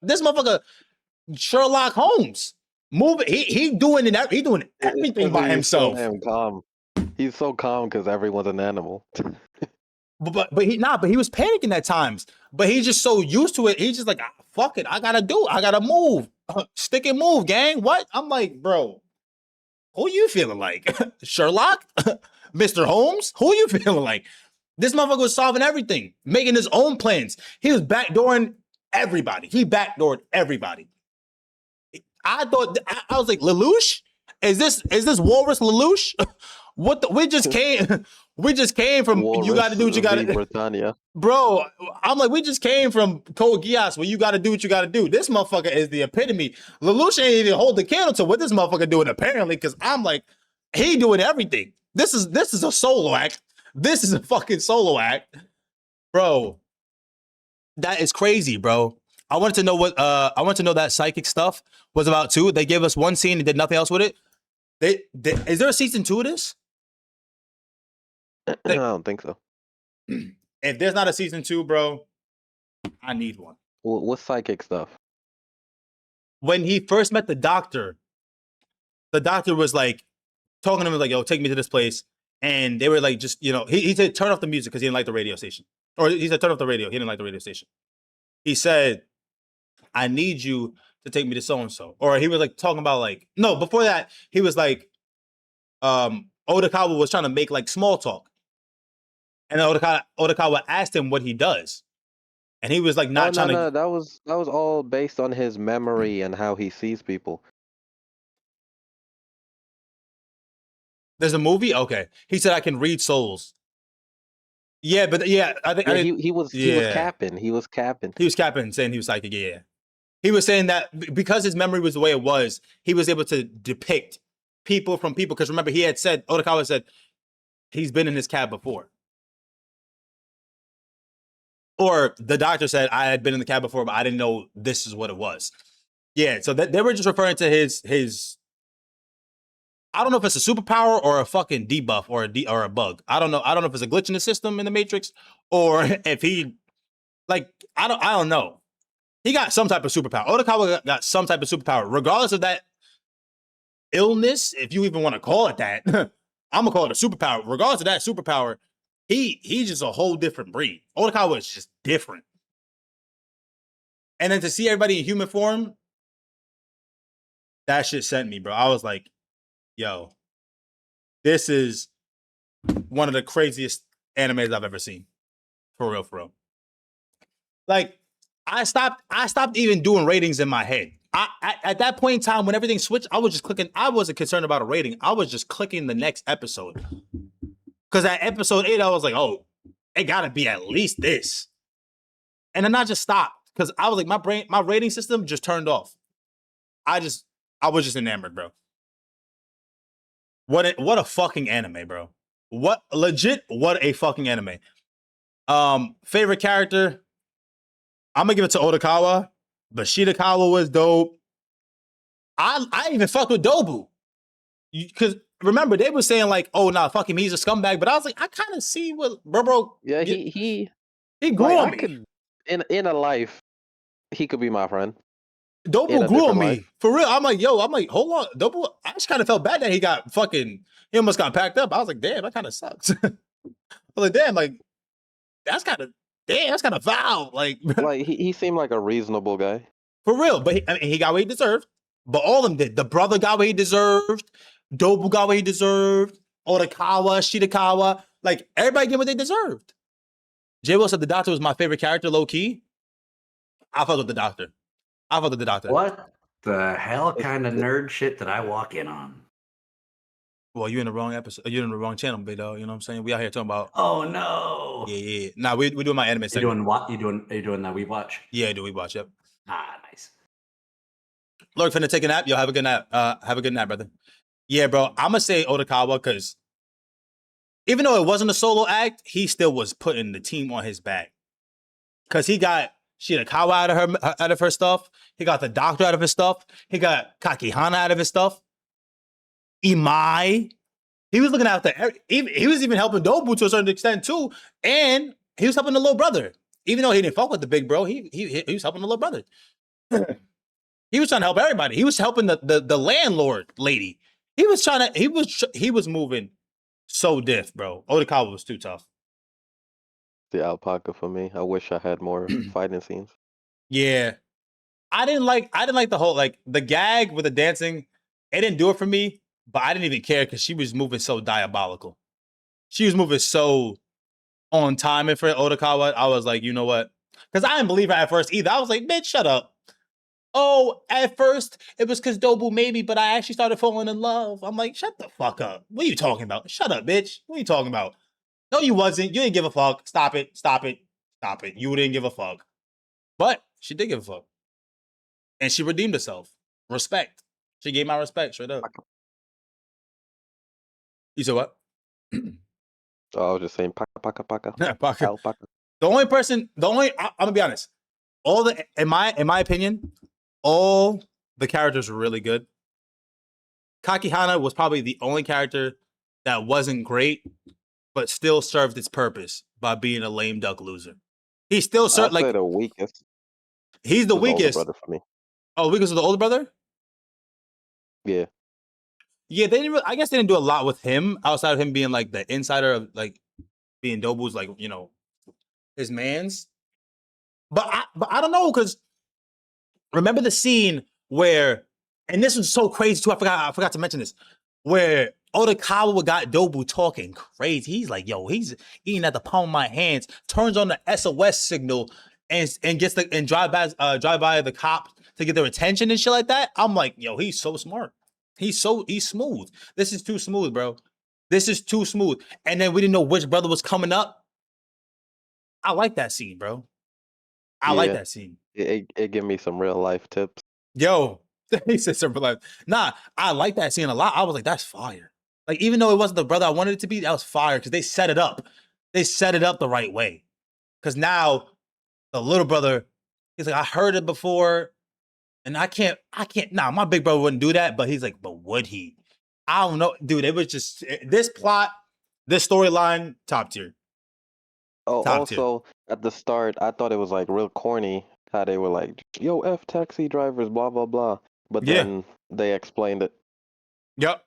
This motherfucker, Sherlock Holmes, he doing everything by himself. So damn calm. He's so calm because everyone's an animal. But he was panicking at times. But he's just so used to it. He's just like, fuck it, I gotta move. Stick and move, gang. What? I'm like, bro, who you feeling like? Sherlock? Mr. Holmes? Who you feeling like? This motherfucker was solving everything, making his own plans. He was backdooring everybody. He backdoored everybody. I was like, Lelouch? Is this Walrus Lelouch? We just came from Walrus, you gotta do what you gotta do. Britannia. Bro, I'm like, we just came from Code Geass where you gotta do what you gotta do. This motherfucker is the epitome. Lelouch ain't even hold the candle to what this motherfucker doing, apparently, because I'm like, he doing everything. This is a solo act. This is a fucking solo act. Bro, that is crazy, bro. I wanted to know that psychic stuff was about too. They gave us one scene and did nothing else with it. Is there a season 2 of this? I don't think so. If there's not a season 2, bro, I need one. What's psychic stuff? When he first met the doctor was like talking to him like, yo, take me to this place. And they were like, just, you know, he said, turn off the music because he didn't like the radio station. Or he said, turn off the radio. He didn't like the radio station. He said, I need you to take me to so-and-so. Or he was like talking about like, no, before that, he was like, Otokawa was trying to make like small talk. And Otokawa asked him what he does. And he was like not trying to. That was all based on his memory and how he sees people. There's a movie? Okay. He said, I can read souls. Yeah, but yeah, I think Yeah, I think he was capping. He was capping. he was capping, saying he was psychic. Yeah, he was saying that because his memory was the way it was, he was able to depict people from people. Because remember, he had said Odokawa said he's been in his cab before, or the doctor said I had been in the cab before, but I didn't know this is what it was. Yeah, so that they were just referring to his. I don't know if it's a superpower or a fucking debuff or a bug. I don't know. I don't know if it's a glitch in the system in the Matrix or if he like I don't know. He got some type of superpower. Odokawa got some type of superpower, regardless of that illness, if you even want to call it that. I'm gonna call it a superpower. Regardless of that superpower, he's just a whole different breed. Odokawa is just different. And then to see everybody in human form, that shit sent me, bro. I was like, yo, this is one of the craziest animes I've ever seen. For real, for real. Like, I stopped even doing ratings in my head. At that point in time, when everything switched, I was just clicking. I wasn't concerned about a rating. I was just clicking the next episode. Because at episode 8, I was like, oh, it gotta be at least this. And then I just stopped. Because I was like, my rating system just turned off. I was just enamored, bro. What a fucking anime, bro. What a fucking anime. Favorite character, I'm gonna give it to Odokawa, but Shirakawa was dope. I even fucked with Dobu. Because remember, they were saying like, oh nah, fuck him, he's a scumbag. But I was like, I kind of see what bro. Yeah, he grew like, on me. Could, in a life, he could be my friend. Dobu grew on me. For real. I'm like, hold on. Dobu, I just kind of felt bad that he got fucking, he almost got packed up. I was like, damn, that kind of sucks. I was like, damn, like, that's kind of foul. Like he seemed like a reasonable guy. For real. But he got what he deserved. But all of them did. The brother got what he deserved. Dobu got what he deserved. Odokawa, Shirakawa. Like, everybody get what they deserved. J. Will said the doctor was my favorite character, low key. I fuck with the doctor. What the hell kind of nerd shit did I walk in on? Well, you're in the wrong episode. You're in the wrong channel, big dog. You know what I'm saying? We out here talking about. Oh no. Yeah. Nah, we doing my anime segment. You doing what? Are you doing that WeebWatch? Yeah, do WeebWatch? Yep. Ah, nice. Lord, finna take a nap. Yo, have a good nap. Have a good nap, brother. Yeah, bro. I'm gonna say Odokawa because even though it wasn't a solo act, he still was putting the team on his back. Cause he got Shirakawa out of her stuff. He got the doctor out of his stuff. He got Kakihana out of his stuff. Imai. He was looking after. He was even helping Dobu to a certain extent too, and he was helping the little brother. Even though he didn't fuck with the big bro, he was helping the little brother. He was trying to help everybody. He was helping the landlord lady. He was moving so diff, bro. Odokawa was too tough. The alpaca for me. I wish I had more fighting scenes. Yeah. I didn't like the whole like the gag with the dancing. It didn't do it for me, but I didn't even care because she was moving so diabolical. She was moving so on time. And for Odokawa, I was like, you know what? Because I didn't believe her at first either. I was like, bitch, shut up. Oh, at first it was because Dobu made me, but I actually started falling in love. I'm like, shut the fuck up. What are you talking about? Shut up, bitch. What are you talking about? No, you wasn't. You didn't give a fuck. Stop it. You didn't give a fuck. But she did give a fuck. And she redeemed herself. Respect. She gave my respect straight up. You said what? Oh, I was just saying, paka. Alpaca. Alpaca. I'm gonna be honest. In my opinion, all the characters were really good. Kakihana was probably the only character that wasn't great, but still served its purpose by being a lame duck loser. He still served like the weakest. He's the weakest. Brother for me. Oh, weakest of the older brother? Yeah. Yeah, they didn't. I guess they didn't do a lot with him outside of him being like the insider of like being Dobu's like his man's. But I don't know because remember the scene where, and this was so crazy too. I forgot to mention this, where Odokawa got Dobu talking crazy. He's like, yo, he's eating at the palm of my hands. Turns on the SOS signal and gets drive by the cops to get their attention and shit like that. I'm like, yo, he's so smart. He's smooth. This is too smooth, bro. This is too smooth. And then we didn't know which brother was coming up. I like that scene, bro. I like Yeah, that scene. it give me some real life tips. Yo, he said something like, nah, I like that scene a lot. I was like, that's fire. Like, even though it wasn't the brother I wanted it to be, that was fire because they set it up. They set it up the right way. Because now the little brother, he's like, I heard it before, and I can't, nah, my big brother wouldn't do that, but he's like, but would he? I don't know. Dude, it was just, this plot, this storyline, top tier. Oh, Top tier. also at the start, I thought it was like real corny how they were like, "Yo, F taxi drivers, blah blah blah," but Yeah. then they explained it. Yep.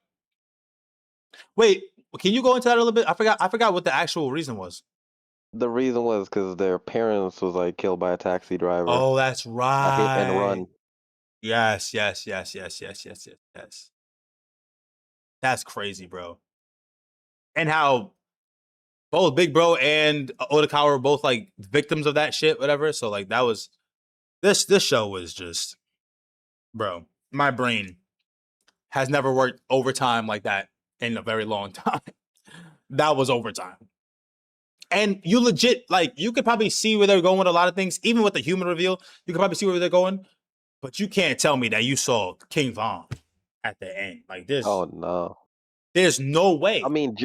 Wait, can you go into that a little bit? I forgot what the actual reason was. The reason was because their parents was like killed by a taxi driver, Oh, that's a hit and right. run. Yes. That's crazy, bro. And how both Big Bro and Otakawa were both like victims of that shit, whatever. So like that was this show was just, bro, my brain has never worked overtime like that in a very long time. That was overtime. And you legit, like, you could probably see where they're going with a lot of things. Even with the human reveal, you could probably see where they're going. But you can't tell me that you saw King Von at the end. Like this. Oh no! There's no way. I mean,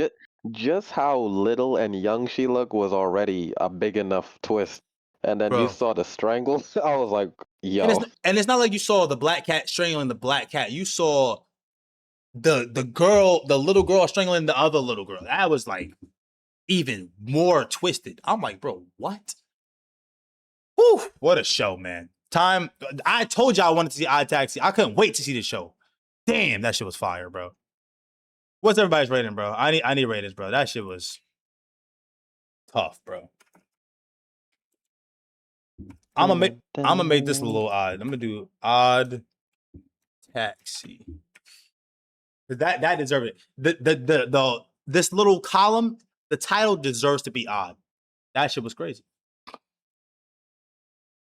just how little and young she looked was already a big enough twist. And then you Bro. saw the strangle. I was like, And yo. it's not like you saw the black cat strangling the black cat. You saw the girl, the little girl strangling the other little girl. That was like even more twisted. I'm like, bro, what? Whew, what a show, man. Time. I told you I wanted to see Odd Taxi. I couldn't wait to see the show. Damn, that shit was fire, bro. What's everybody's rating, bro? I need ratings, bro. That shit was tough, bro. I'm gonna make this a little odd. I'm gonna do Odd Taxi. That deserved it. The this little column, the title deserves to be odd. That shit was crazy.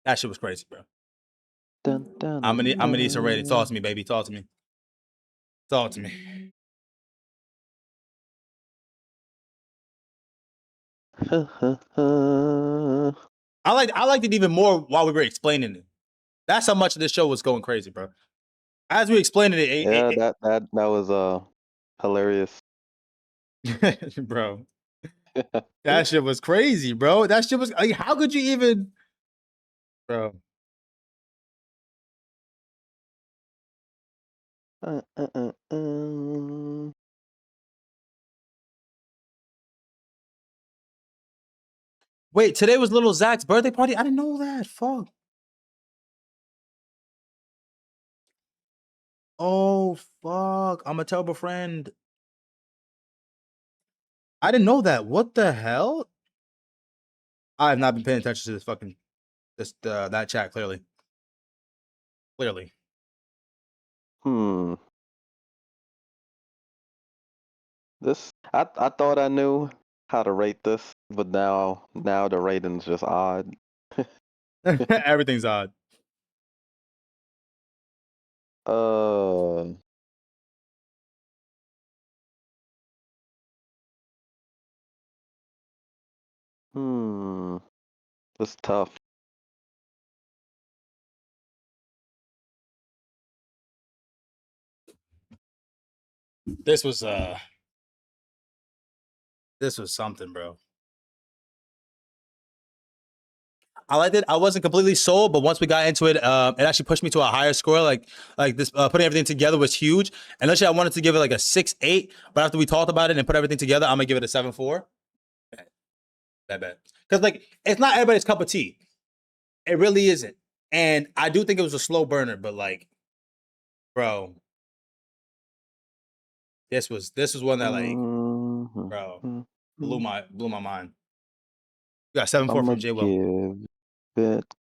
That shit was crazy, bro. I'm gonna need some ratings. Talk to me, baby. Talk to me. Talk to me. I liked it even more while we were explaining it. That's how much of this show was going crazy, bro. As we explained it, Yeah, that was hilarious. bro. That shit was crazy, bro. That shit was like, how could you even, bro? Wait, today was little Zach's birthday party? I didn't know that. Fuck. Oh, fuck. I'm a terrible friend. I didn't know that. What the hell? I have not been paying attention to this fucking that chat, clearly. Clearly. This I thought I knew how to rate this, but now the rating's just odd. Everything's odd. It's tough. This was something, bro. I liked it. I wasn't completely sold, but once we got into it, it actually pushed me to a higher score. Like this, putting everything together was huge. And actually, I wanted to give it like a 6.8, but after we talked about it and put everything together, I'm gonna give it a 7.4. Bad. Because like it's not everybody's cup of tea. It really isn't. And I do think it was a slow burner, but like, bro, this was one that like, bro, blew my mind. We got 7.4 from J. Will. Give it.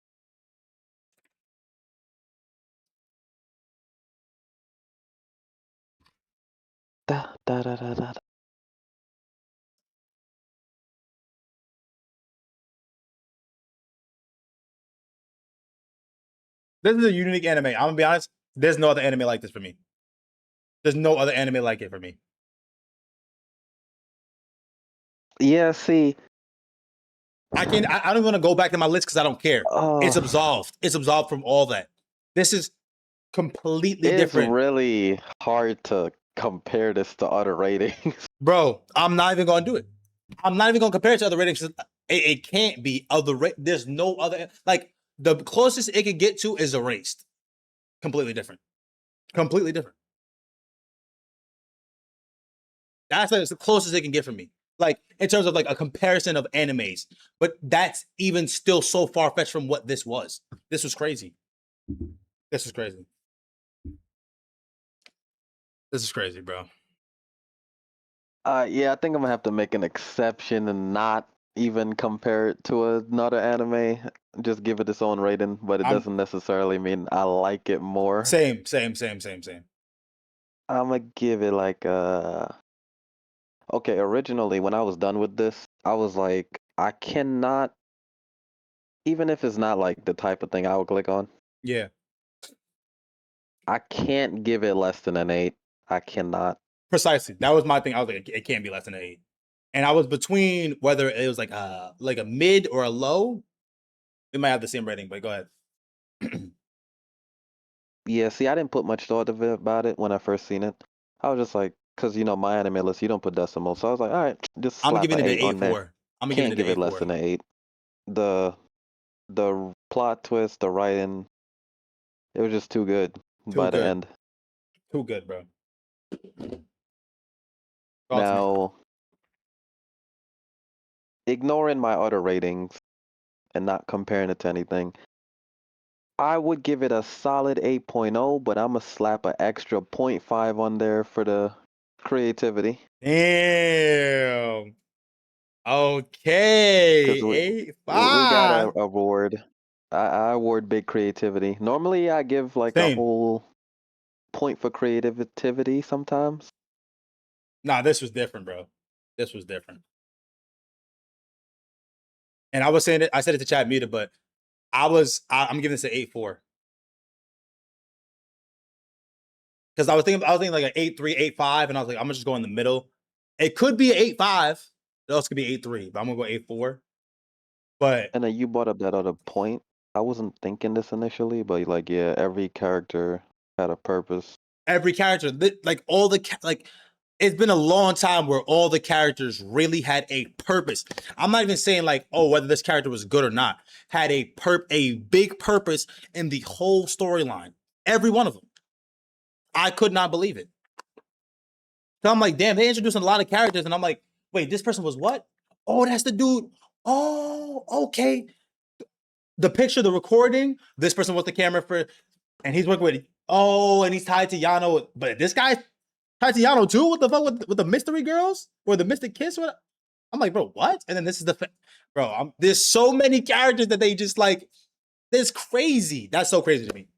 This is a unique anime. I'm gonna be honest. There's no other anime like this for me. There's no other anime like it for me. Yeah, see, I don't want to go back to my list because I don't care. It's Oh, absolved. It's absolved from all that. This is completely it's different. really hard to compare this to other ratings. Bro, I'm not even gonna do it. I'm not even gonna compare it to other ratings. It can't be other. There's no other. Like the closest it could get to is Erased. Completely different. Completely different. That's like the closest it can get from me. Like in terms of like a comparison of animes, but that's even still so far fetched from what this was. This was crazy. This is crazy. This is crazy, bro. Yeah, I think I'm gonna have to make an exception and not even compare it to another anime. Just give it its own rating, but it doesn't necessarily mean I like it more. Same. I'm gonna give it like okay, originally when I was done with this, I was like, I cannot, even if it's not like the type of thing I would click on, Yeah. I can't give it less than an 8. I cannot. Precisely. That was my thing. I was like, it can't be less than an 8. And I was between whether it was like a mid or a low. We might have the same rating, but go ahead. Yeah, see, I didn't put much thought of it about it when I first seen it. I was just like, because my anime list, you don't put decimals. So I was like, all right, just I'm slap giving an it an 8 on there. 8.4. I'm giving Can't it give an it less 8.4. than an 8. The plot twist, the writing, it was just too good by the end. Too good, bro. Now, ignoring my other ratings and not comparing it to anything, I would give it a solid 8.0, but I'm gonna slap an extra 0.5 on there for the creativity. Damn. Okay. 'Cause we 8.5. gotta award. I award big creativity. Normally, I give like a Same. whole point for creativity sometimes. Nah, this was different, bro. This was different. And I was saying it, I said it to chat muted, but I'm giving this an 8.4. Because I was thinking like an 8.3, 8.5, and I was like, I'm gonna just go in the middle. It could be an 8.5. It also could be 8.3, but I'm gonna go 8.4. But And then you brought up that other point. I wasn't thinking this initially, but like, yeah, every character had a purpose. Every character, like all the it's been a long time where all the characters really had a purpose. I'm not even saying like, oh, whether this character was good or not, had a big purpose in the whole storyline. Every one of them. I could not believe it. So I'm like, damn, they introduced a lot of characters, and I'm like, wait, this person was what? Oh, that's the dude. Oh, okay. The picture, the recording, this person was the camera for, and he's working with, and he's tied to Yano, but this guy's tied to Yano too? What the fuck with the mystery girls? Or the mystic kiss? What? I'm like, bro, what? And then this is there's so many characters that they just like, it's crazy. That's so crazy to me.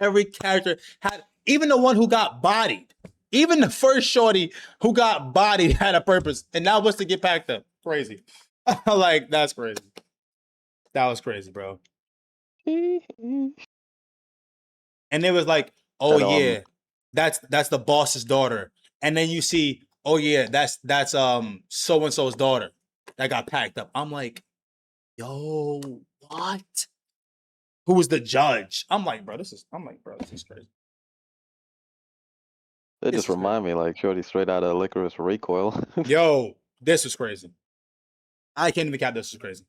Every character had, even the one who got bodied, even the first shorty who got bodied had a purpose, and now what's to get packed up? Crazy. Like, that's crazy. That was crazy, bro. And it was like, oh yeah, that's the boss's daughter. And then you see, oh yeah, that's so and so's daughter that got packed up. I'm like, yo, what? Who was the judge? I'm like, bro, this is crazy. It just remind me like Shorty straight out of Licorice Recoil. Yo, this is crazy. I can't even count. This is crazy.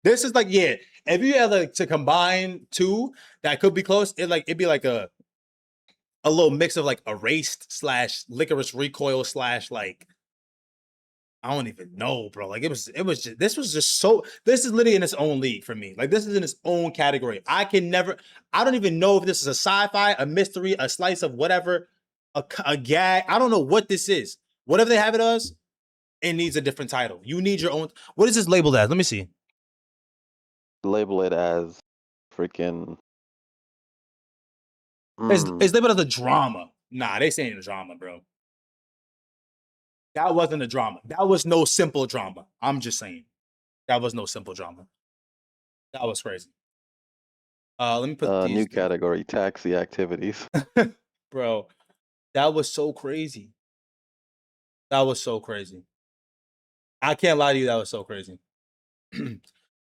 This is like, yeah, if you had like to combine two that could be close, it'd be like a little mix of like Erased / Licorice Recoil / like, I don't even know, bro. Like this was literally in its own league for me. Like this is in its own category. I don't even know if this is a sci-fi, a mystery, a slice of whatever, a gag. I don't know what this is. Whatever they have it as, it needs a different title. You need your own. What is this labeled as? Let me see. Label it as freaking. It's labeled as a drama. Nah, they saying a drama, bro. That wasn't a drama. That was no simple drama. I'm just saying. That was no simple drama. That was crazy. Let me put these. New category, taxi activities. Bro, that was so crazy. That was so crazy. I can't lie to you, that was so crazy.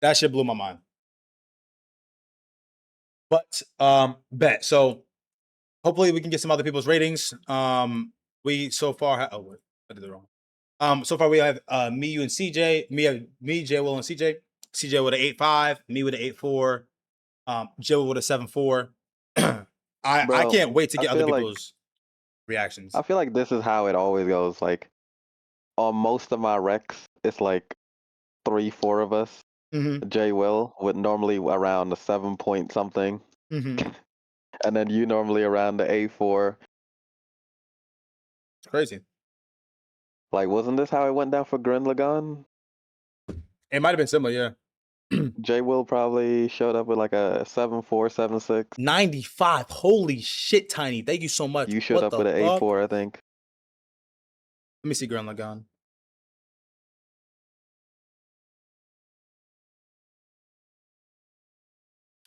That shit blew my mind. But bet. So hopefully we can get some other people's ratings. We so far oh wait, I did it wrong. So far we have me, you, and CJ. Me, J Will, and CJ. CJ with an 8.5, me with an 8.4, J Will with a 7.4. I Bro, can't wait to I get other feel like people's reactions. I feel like this is how it always goes. Like on most of my recs, it's like 3, 4 of us. Mm-hmm. Jay Will with normally around the 7 point something, Mm-hmm. and then you normally around the 8.4. It's crazy. Like, wasn't this how it went down for Gren Lagan? It might have been similar, yeah. Jay Will probably showed up with like a 7.4, 7.6. 95. Holy shit, Tiny. Thank you so much. You showed What up the with an fuck? 8.4, I think. Let me see Grand Lagan.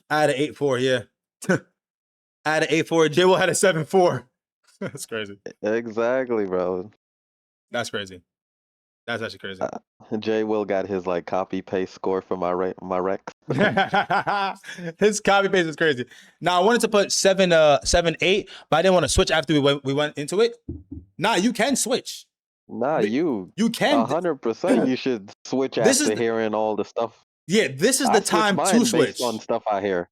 I had an 8.4, yeah. I had an 8.4. J Will had a 7.4. That's crazy. Exactly, bro. That's crazy. That's actually crazy. Jay Will got his like copy paste score for my recs. His copy paste is crazy. Now I wanted to put 7.8, but I didn't want to switch after we went into it. Nah, you can switch. Nah, you can. 100% you should switch This is after hearing all the stuff. Yeah, this is I the switch time mine to switch. based on stuff I hear.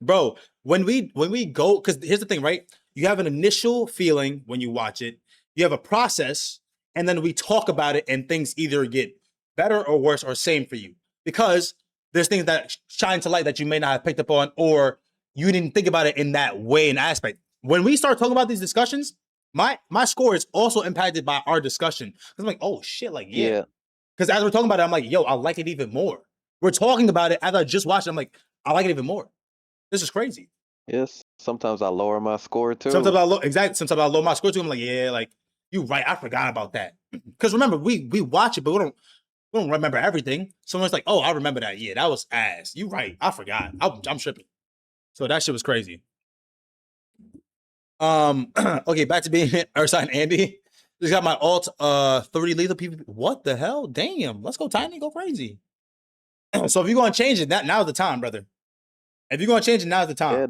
Bro, when we go, because here's the thing, right? You have an initial feeling when you watch it, you have a process, and then we talk about it, and things either get better or worse or same for you. Because there's things that shine to light that you may not have picked up on, or you didn't think about it in that way and aspect. When we start talking about these discussions, my score is also impacted by our discussion. I'm like, oh shit, like, yeah. Because as we're talking about it, I'm like, yo, I like it even more. We're talking about it as I just watched it, I'm like, I like it even more. This is crazy. Yes, sometimes I lower my score too. Sometimes I lower my score too. I'm like, yeah, like you right. I forgot about that. Because remember, we watch it, but we don't remember everything. Someone's like, oh, I remember that. Yeah, that was ass. You right. I forgot. I'm tripping. So that shit was crazy. Okay, back to being Ursa and Andy. Just got my alt 30 lethal PvP. What the hell? Damn. Let's go Tiny. Go crazy. So if you're gonna change it, now's the time, brother. If you're gonna change it, now's the time. Yeah,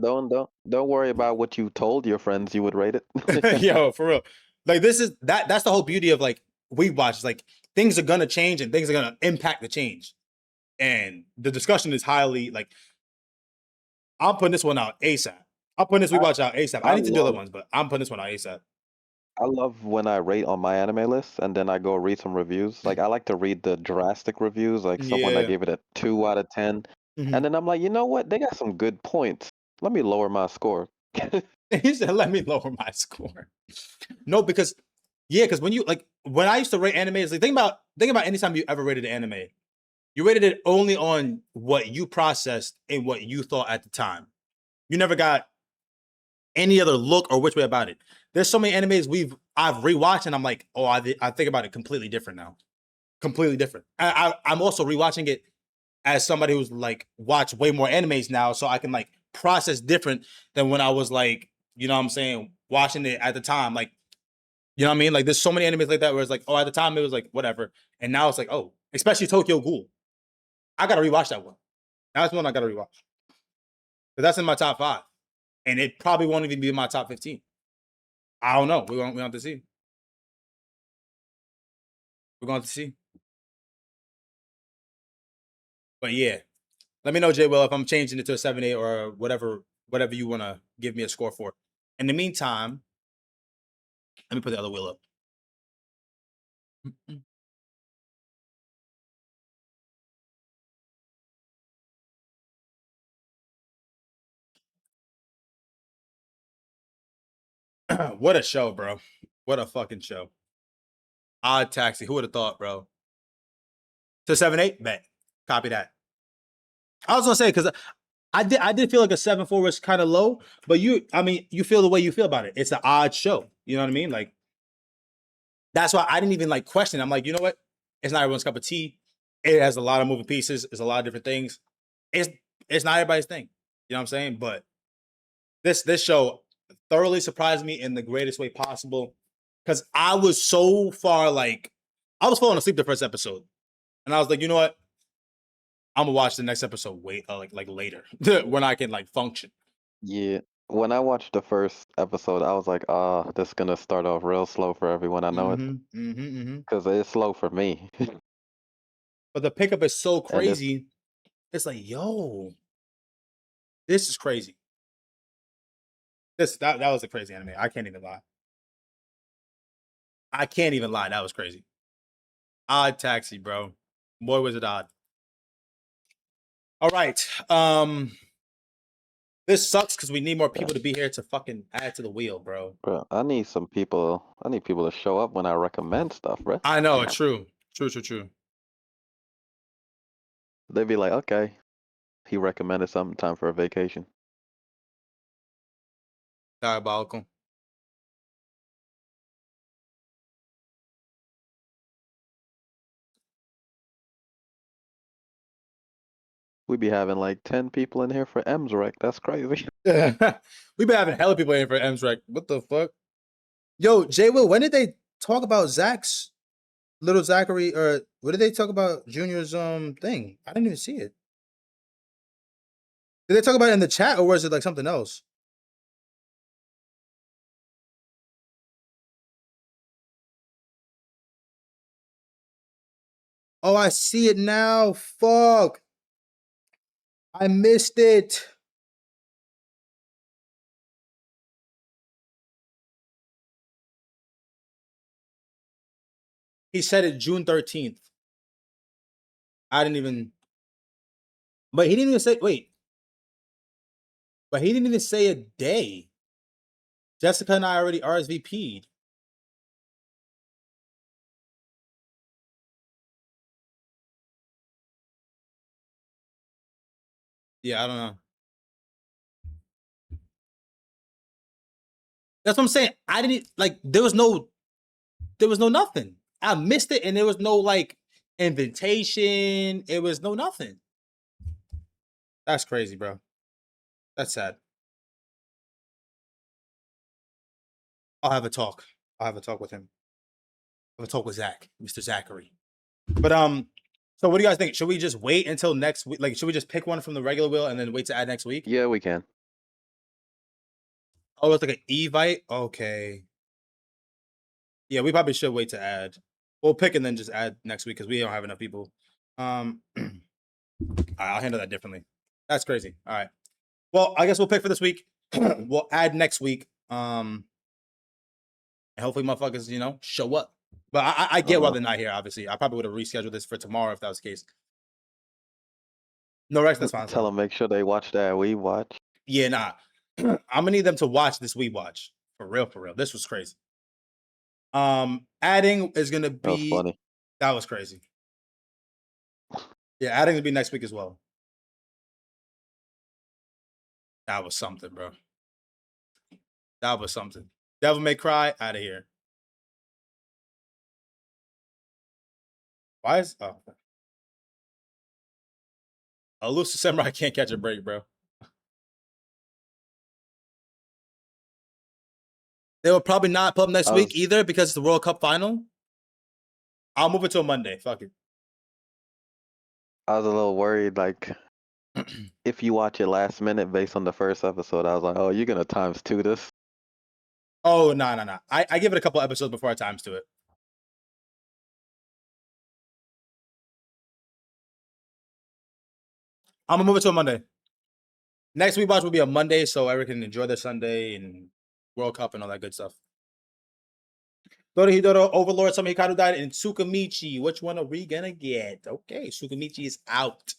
don't worry about what you told your friends you would rate it. Yo, for real. Like this is that's the whole beauty of like WeebWatch. It's like things are gonna change and things are gonna impact the change. And the discussion is highly like I'm putting this one out ASAP. I'm putting this WeebWatch out ASAP. I need to do other ones, but I'm putting this one out ASAP. I love when I rate on my anime list and then I go read some reviews. Like I like to read the drastic reviews, like someone that gave it a 2 out of 10. And then I'm like, you know what? They got some good points. Let me lower my score. He said, let me lower my score. No, because when you like when I used to rate anime, it's like think about anytime you ever rated an anime. You rated it only on what you processed and what you thought at the time. You never got any other look or which way about it. There's so many animes I've rewatched and I'm like, oh, I think about it completely different now. Completely different. I'm also rewatching it as somebody who's like watched way more animes now, so I can like process different than when I was like, you know what I'm saying, watching it at the time. Like, you know what I mean? Like there's so many animes like that where it's like, oh, at the time it was like whatever. And now it's like, oh, especially Tokyo Ghoul. I gotta rewatch that one. That's one I gotta rewatch. But that's in my top 5. And it probably won't even be in my top 15. I don't know. We're going to have to see. We're going to have to see. But yeah. Let me know, Jay Will, if I'm changing it to a 7.8 or whatever you want to give me a score for. In the meantime, let me put the other wheel up. What a show, bro. What a fucking show. Odd Taxi. Who would have thought, bro? To 7.8? Bet. Copy that. I was going to say, because I did feel like a 7.4 was kind of low, but you feel the way you feel about it. It's an odd show. You know what I mean? Like, that's why I didn't even like question it. I'm like, you know what? It's not everyone's cup of tea. It has a lot of moving pieces. It's a lot of different things. It's not everybody's thing. You know what I'm saying? But this show thoroughly surprised me in the greatest way possible. Because I was so far like, I was falling asleep the first episode. And I was like, you know what? I'm gonna watch the next episode like later when I can like function. Yeah. When I watched the first episode, I was like, this is gonna start off real slow for everyone. I know it because it's slow for me. But the pickup is so And it's crazy. It's like, yo, this is crazy. That was a crazy anime. I can't even lie. I can't even lie. That was crazy. Odd Taxi, bro. Boy, was it odd. All right. This sucks because we need more people to be here to fucking add to the wheel, bro. bro, I need people to show up when I recommend stuff, bro. I know, true. True. They'd be like, okay, he recommended something, time for a vacation. Diabolical. We be having like 10 people in here for Msrec. That's crazy. We been having hella people in for Msrec. What the fuck? Yo, J Will, when did they talk about Zach's little Zachary, or what did they talk about Junior's thing? I didn't even see it. Did they talk about it in the chat, or was it like something else? Oh, I see it now. Fuck. I missed it. He said it June 13th. I didn't even. But he didn't even say. Wait. But he didn't even say a day. Jessica and I already RSVP'd. Yeah, I don't know. That's what I'm saying. I didn't like. There was no nothing. I missed it, and there was no like invitation. It was no nothing. That's crazy, bro. That's sad. I'll have a talk. I'll have a talk with him. I'll have a talk with Zach, Mr. Zachary. But so what do you guys think? Should we just wait until next week? Like, should we just pick one from the regular wheel and then wait to add next week? Yeah, we can. Oh, it's like an Evite? Okay. Yeah, we probably should wait to add. We'll pick and then just add next week because we don't have enough people. All right, I'll handle that differently. That's crazy. All right. Well, I guess we'll pick for this week. We'll add next week. And hopefully motherfuckers, show up. But I get why they're not here, obviously. I probably would have rescheduled this for tomorrow if that was the case. No, Rex, that's fine. Tell them make sure they watch that WeebWatch. Yeah, nah. I'm gonna need them to watch this WeebWatch. For real. This was crazy. Adding is gonna be That was funny. That was crazy. Yeah, adding will be next week as well. That was something, bro. That was something. Devil May Cry, out of here. Why is Elusive Samurai can't catch a break, bro. They will probably not put up next week either because it's the World Cup final. I'll move it to a Monday. Fuck it. I was a little worried, like, if you watch it last minute based on the first episode, I was like, oh, you're gonna ×2 this. Oh, no. I give it a couple episodes before I ×2 it. I'm gonna move it to a Monday. Next week watch will be a Monday, so everyone can enjoy their Sunday and World Cup and all that good stuff. Hidoro, Overlord, Summer Hikaru died, and Tsukamichi. Which one are we gonna get? Okay, Tsukamichi is out.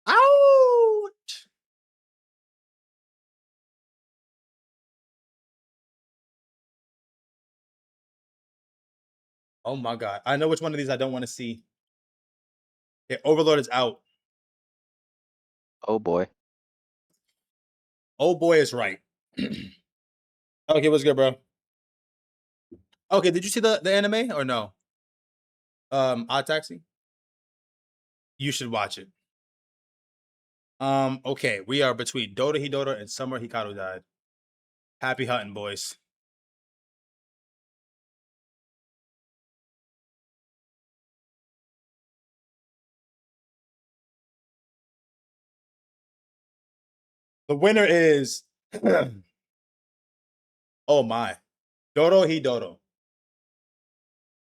Ouch! Oh my god. I know which one of these I don't want to see. Okay, Overlord is out. Oh boy. Oh boy is right. Okay, what's good, bro? Okay, did you see the anime or no? Odd Taxi? You should watch it. Okay, we are between Dota Hidora and Summer Hikaru died. Happy hunting, boys. The winner is oh my, Dodo Hidodo.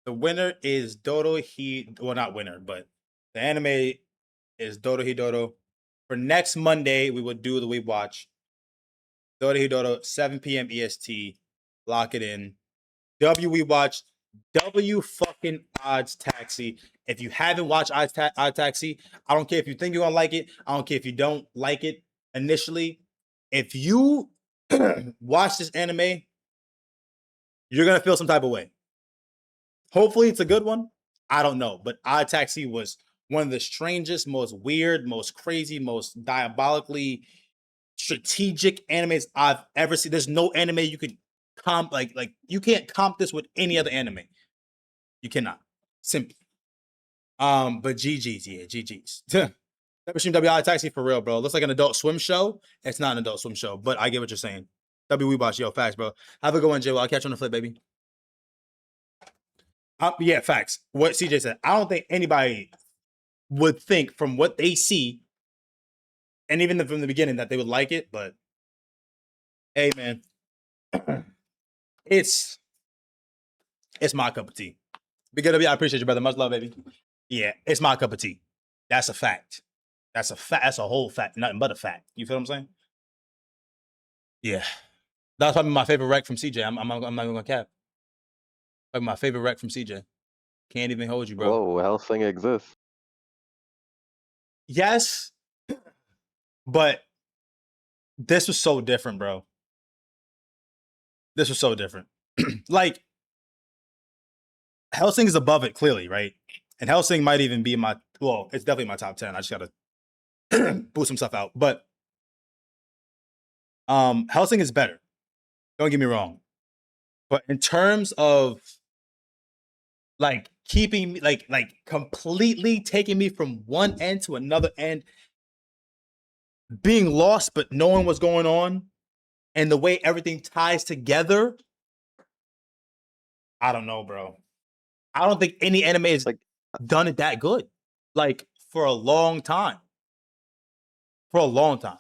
The winner is Dodo well, not winner, but the anime is Dodo Hidodo. For next Monday, we will do the WeebWatch. Dodo Hidodo, 7 p.m. EST. Lock it in. WeebWatch, W fucking Odds Taxi. If you haven't watched Odd Taxi, I don't care if you think you're gonna like it. I don't care if you don't like it initially. If you watch this anime, you're gonna feel some type of way. Hopefully, it's a good one. I don't know, but Odd Taxi was one of the strangest, most weird, most crazy, most diabolically strategic animes I've ever seen. There's no anime you could comp like you can't comp this with any other anime. You cannot. Simply. But GG's, yeah, GG's. Never seen WI Taxi for real, bro. Looks like an Adult Swim show. It's not an Adult Swim show, but I get what you're saying. WeebWatch, yo, facts, bro. Have a good one, Jay. I'll catch you on the flip, baby. Yeah, facts. What CJ said. I don't think anybody would think from what they see, and even from the beginning, that they would like it. But hey, man, it's my cup of tea. Be good to be. I appreciate you, brother. Much love, baby. Yeah, it's my cup of tea. That's a fact. That's a fact. That's a whole fact. Nothing but a fact. You feel what I'm saying? Yeah, that's probably my favorite rec from CJ. I'm not even gonna cap. Like my favorite rec from CJ. Can't even hold you, bro. Whoa, Hellsing exists. Yes, but this was so different, bro. This was so different. Like, Hellsing is above it, clearly, right? And Hellsing might even be it's definitely my top 10. I just gotta boost some stuff out. But Hellsing is better. Don't get me wrong. But in terms of like keeping me like completely taking me from one end to another end, being lost but knowing what's going on, and the way everything ties together, I don't know, bro. I don't think any anime has done it that good. Like, for a long time. For a long time.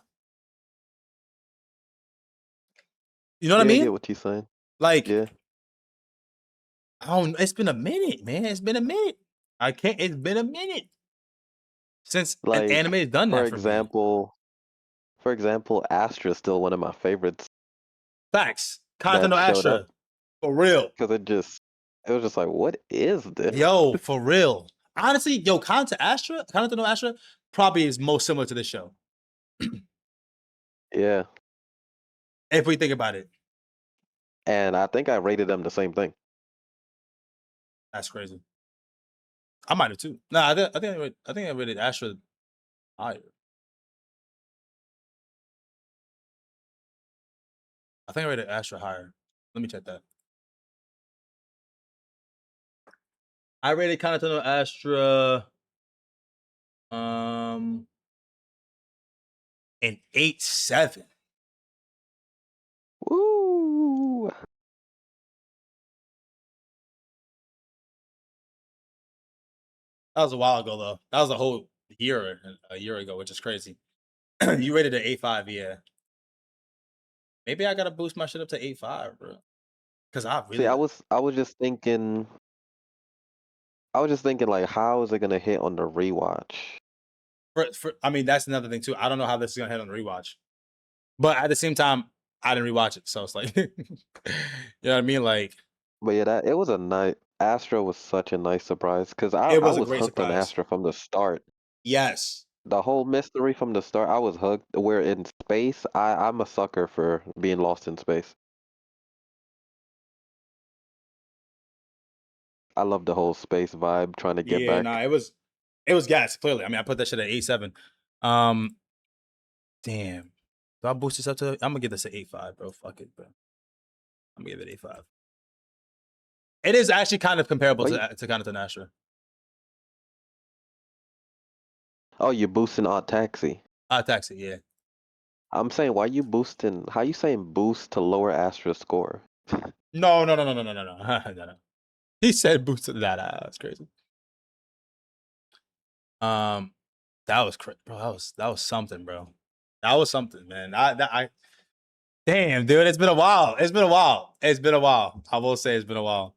You know what I mean? I get what you're saying. Like, yeah. It's been a minute, man. It's been a minute. It's been a minute since an anime has done that for me. For example, Astra is still one of my favorites. Facts. Content of That showed Astra. up. For real. Because it was just like, what is this? Yo, for real. Honestly, yo, Content of Astra probably is most similar to this show. Yeah. If we think about it. And I think I rated them the same thing. That's crazy. I might have too. Nah, I think I rated Astra higher. I think I rated Astra higher. Let me check that. I rated Kanatono Astra an 8.7. Woo! That was a while ago, though. That was a year ago, which is crazy. You rated it 8.5, yeah. Maybe I gotta boost my shit up to 8.5, bro. Because I really. See, I was just thinking. Like, how is it gonna hit on the rewatch? I mean, that's another thing too. I don't know how this is gonna hit on the rewatch, but at the same time, I didn't rewatch it, so it's like, you know what I mean? Like, but yeah, it was a nice. Astra was such a nice surprise because I was hooked on Astra from the start. Yes. The whole mystery from the start, I was hooked. We're in space. I'm a sucker for being lost in space. I love the whole space vibe, trying to get back. Nah, it was gas, clearly. I mean, I put that shit at 8.7. Damn. Do I boost this up to? I'm gonna give this an 8.5, bro. Fuck it, bro. I'm gonna give it 8.5. It is actually kind of comparable to Kanata Astra. Oh, you're boosting Odd Taxi. Odd Taxi, yeah. I'm saying, why you boosting? How you saying boost to lower Astra's score? No. No. He said boost to that. That's crazy. That was crazy, bro. That was something, bro. That was something, man. Damn, dude, it's been a while. It's been a while. I will say it's been a while.